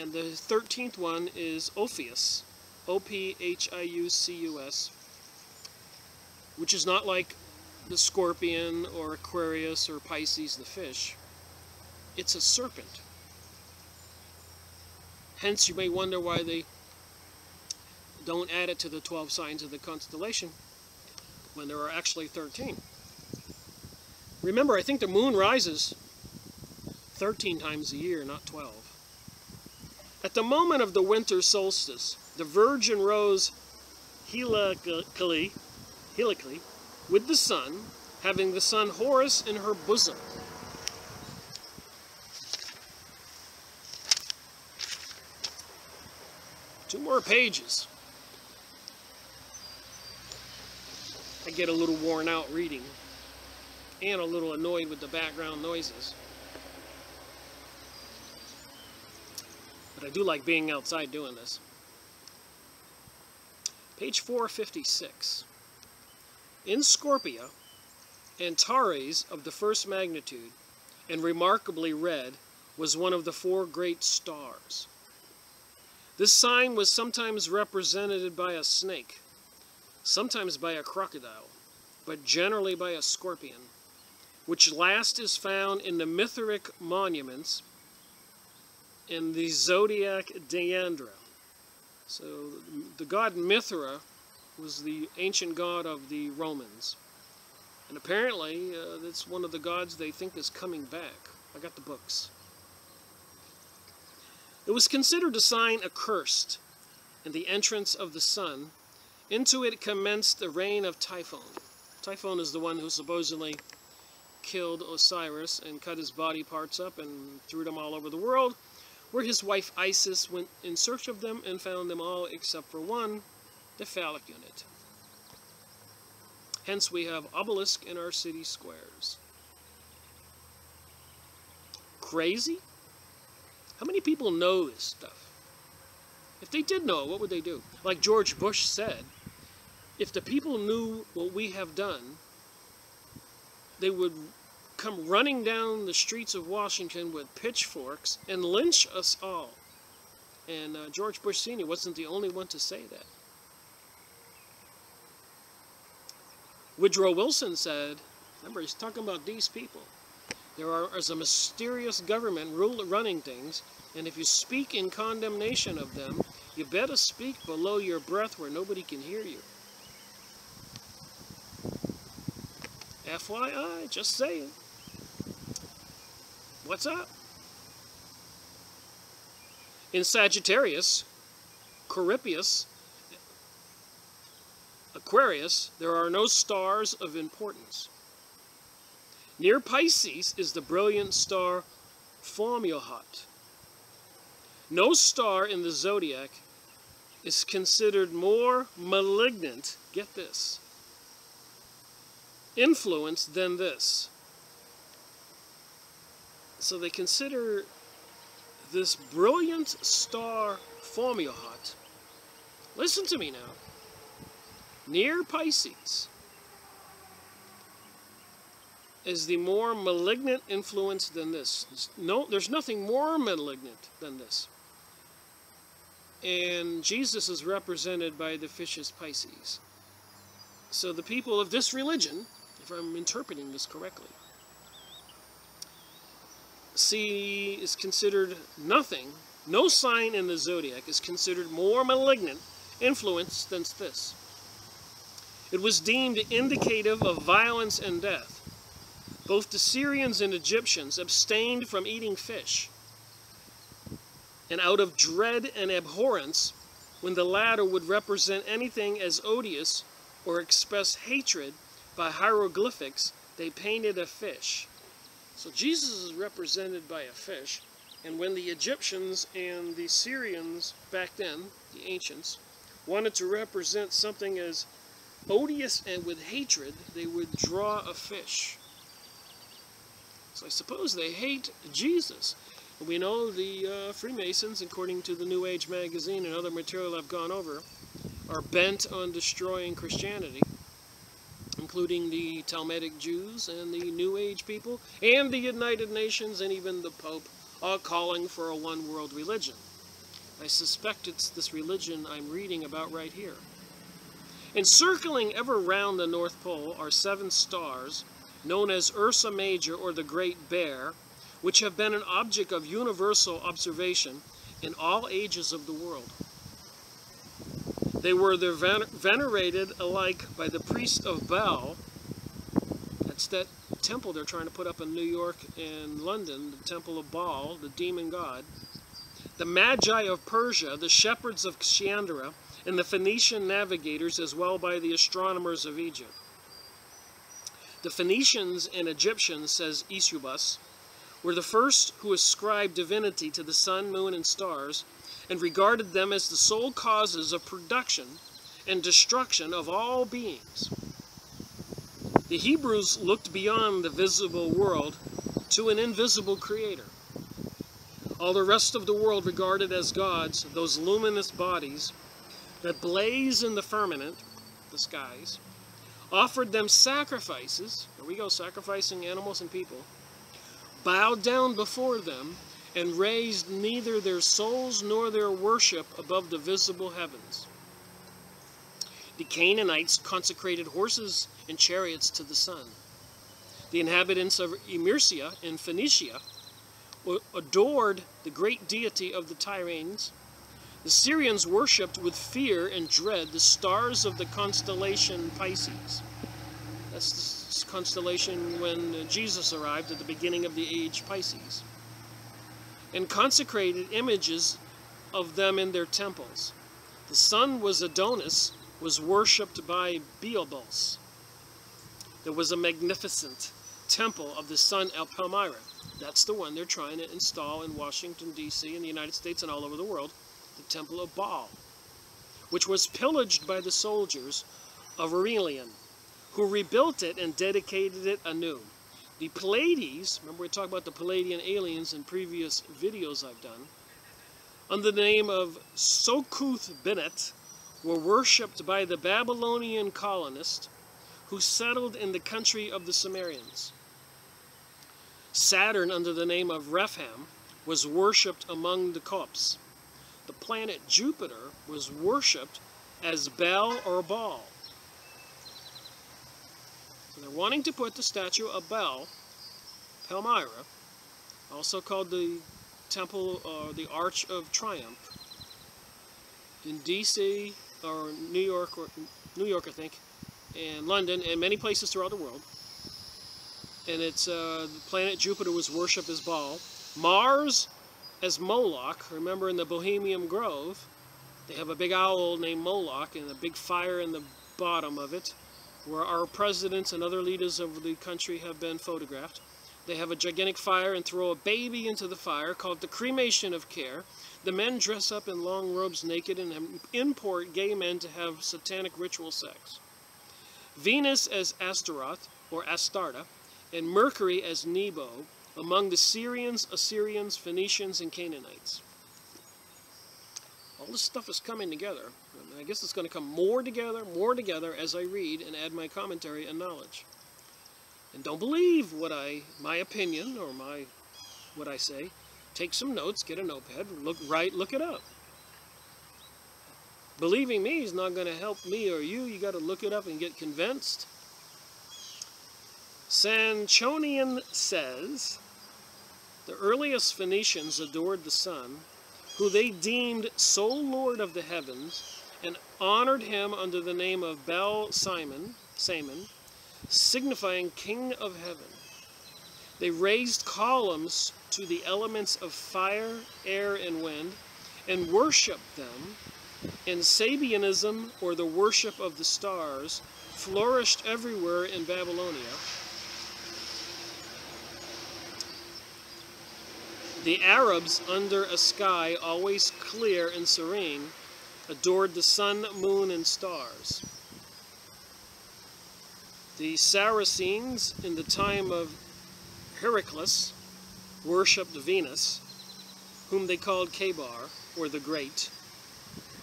A: And the 13th one is Ophiuchus, Ophiuchus, which is not like the scorpion or Aquarius or Pisces, the fish. It's a serpent. Hence, you may wonder why they don't add it to the 12 signs of the constellation when there are actually 13. Remember, I think the moon rises 13 times a year, not 12. At the moment of the winter solstice, the Virgin rose helically with the sun, having the sun Horus in her bosom. Two more pages. I get a little worn out reading and a little annoyed with the background noises. But I do like being outside doing this. Page 456. In Scorpio, Antares of the first magnitude, and remarkably red, was one of the 4 great stars. This sign was sometimes represented by a snake, sometimes by a crocodile, but generally by a scorpion, which last is found in the Mithric monuments in the zodiac Deandra. So the god Mithra was the ancient god of the Romans. And apparently that's one of the gods they think is coming back. I got the books. It was considered a sign accursed in the entrance of the sun. Into it commenced the reign of Typhon. Typhon is the one who supposedly killed Osiris and cut his body parts up and threw them all over the world, where his wife Isis went in search of them and found them all except for one, the phallic unit. Hence we have obelisk in our city squares. Crazy? How many people know this stuff? If they did know, what would they do? Like George Bush said, if the people knew what we have done, they would come running down the streets of Washington with pitchforks and lynch us all. And George Bush Sr. wasn't the only one to say that. Woodrow Wilson said, remember, he's talking about these people. There is a mysterious government running things, and if you speak in condemnation of them, you better speak below your breath where nobody can hear you. FYI, just saying. What's up? In Sagittarius, Aquarius, there are no stars of importance. Near Pisces is the brilliant star Fomalhaut. No star in the zodiac is considered more malignant, get this, influence than this. So they consider this brilliant star Fomalhaut, listen to me now, near Pisces, is the more malignant influence than this. There's nothing more malignant than this. And Jesus is represented by the fish's Pisces. So the people of this religion, if I'm interpreting this correctly, see is considered nothing, no sign in the zodiac is considered more malignant influence than this. It was deemed indicative of violence and death. Both the Syrians and Egyptians abstained from eating fish, and out of dread and abhorrence, when the latter would represent anything as odious or express hatred by hieroglyphics, they painted a fish. So Jesus is represented by a fish, and when the Egyptians and the Syrians back then, the ancients, wanted to represent something as odious and with hatred, they would draw a fish. So I suppose they hate Jesus. We know the Freemasons, according to the New Age magazine and other material I've gone over, are bent on destroying Christianity, including the Talmudic Jews and the New Age people, and the United Nations and even the Pope, all calling for a one-world religion. I suspect it's this religion I'm reading about right here. Encircling ever round the North Pole are 7 stars, known as Ursa Major or the Great Bear, which have been an object of universal observation in all ages of the world. They were venerated alike by the priest of Baal. That's that temple they're trying to put up in New York and London, the temple of Baal, the demon god, the Magi of Persia, the shepherds of Chandra, and the Phoenician navigators, as well by the astronomers of Egypt. The Phoenicians and Egyptians, says Eusebius, were the first who ascribed divinity to the sun, moon, and stars, and regarded them as the sole causes of production and destruction of all beings. The Hebrews looked beyond the visible world to an invisible creator. All the rest of the world regarded as gods those luminous bodies that blaze in the firmament, the skies, offered them sacrifices, here we go, sacrificing animals and people, bowed down before them, and raised neither their souls nor their worship above the visible heavens. The Canaanites consecrated horses and chariots to the sun. The inhabitants of Emirsia in Phoenicia adored the great deity of the Tyrians. The Syrians worshipped with fear and dread the stars of the constellation Pisces. That's the constellation when Jesus arrived at the beginning of the age Pisces. And consecrated images of them in their temples. The sun was Adonis, was worshipped by Beelzebub. There was a magnificent temple of the sun El Palmyra. That's the one they're trying to install in Washington, D.C., in the United States and all over the world. The Temple of Baal, which was pillaged by the soldiers of Aurelian, who rebuilt it and dedicated it anew. The Pleiades, remember we talked about the Palladian aliens in previous videos I've done, under the name of Sokuth-Benet, were worshipped by the Babylonian colonists who settled in the country of the Sumerians. Saturn, under the name of Rephaim, was worshipped among the Copts. the planet Jupiter was worshipped as Bel or Baal. So they're wanting to put the statue of Bel, Palmyra, also called the Temple or the Arch of Triumph, in D.C. or New York, I think, and London, and many places throughout the world. And it's the planet Jupiter was worshipped as Baal. Mars as Moloch. Remember in the Bohemian Grove, they have a big owl named Moloch and a big fire in the bottom of it, where our presidents and other leaders of the country have been photographed. They have a gigantic fire and throw a baby into the fire, called the cremation of care. The men dress up in long robes naked and import gay men to have satanic ritual sex. Venus as Astaroth, or Astarta, and Mercury as Nebo, among the Syrians, Assyrians, Phoenicians, and Canaanites. All this stuff is coming together. I guess it's going to come more together as I read and add my commentary and knowledge. And don't believe my opinion or what I say. Take some notes, get a notepad, look it up. Believing me is not going to help me or you. You got to look it up and get convinced. Sanchonian says, the earliest Phoenicians adored the sun, who they deemed sole Lord of the heavens, and honored him under the name of Bel Simon, signifying King of Heaven. They raised columns to the elements of fire, air, and wind, and worshipped them. And Sabianism, or the worship of the stars, flourished everywhere in Babylonia. The Arabs, under a sky always clear and serene, adored the sun, moon, and stars. The Saracens, in the time of Heraclius, worshipped Venus, whom they called Kabar, or the Great,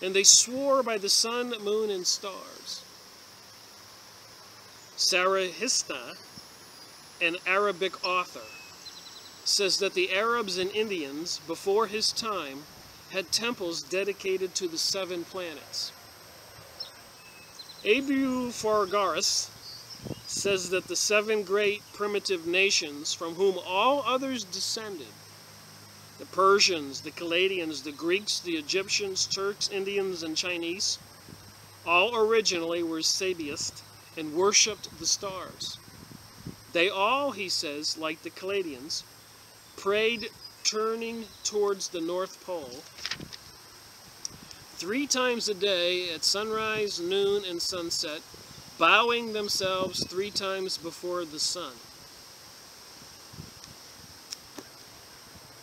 A: and they swore by the sun, moon, and stars. Sarahista, an Arabic author, says that the Arabs and Indians, before his time, had temples dedicated to the 7 planets. Abu Fargaris says that the 7 great primitive nations from whom all others descended, the Persians, the Chaldeans, the Greeks, the Egyptians, Turks, Indians, and Chinese, all originally were Sabiist and worshipped the stars. They all, he says, like the Chaldeans, prayed turning towards the North Pole 3 times a day at sunrise, noon, and sunset, bowing themselves 3 times before the sun.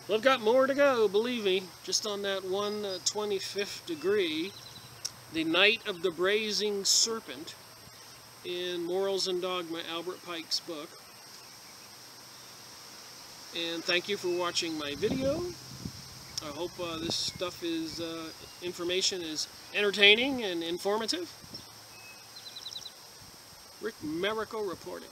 A: Well, I've got more to go, believe me, just on that 125th degree, the Night of the Brazen Serpent in Morals and Dogma, Albert Pike's book. And thank you for watching my video. I hope this stuff is, information is entertaining and informative. Rick Miracle reporting.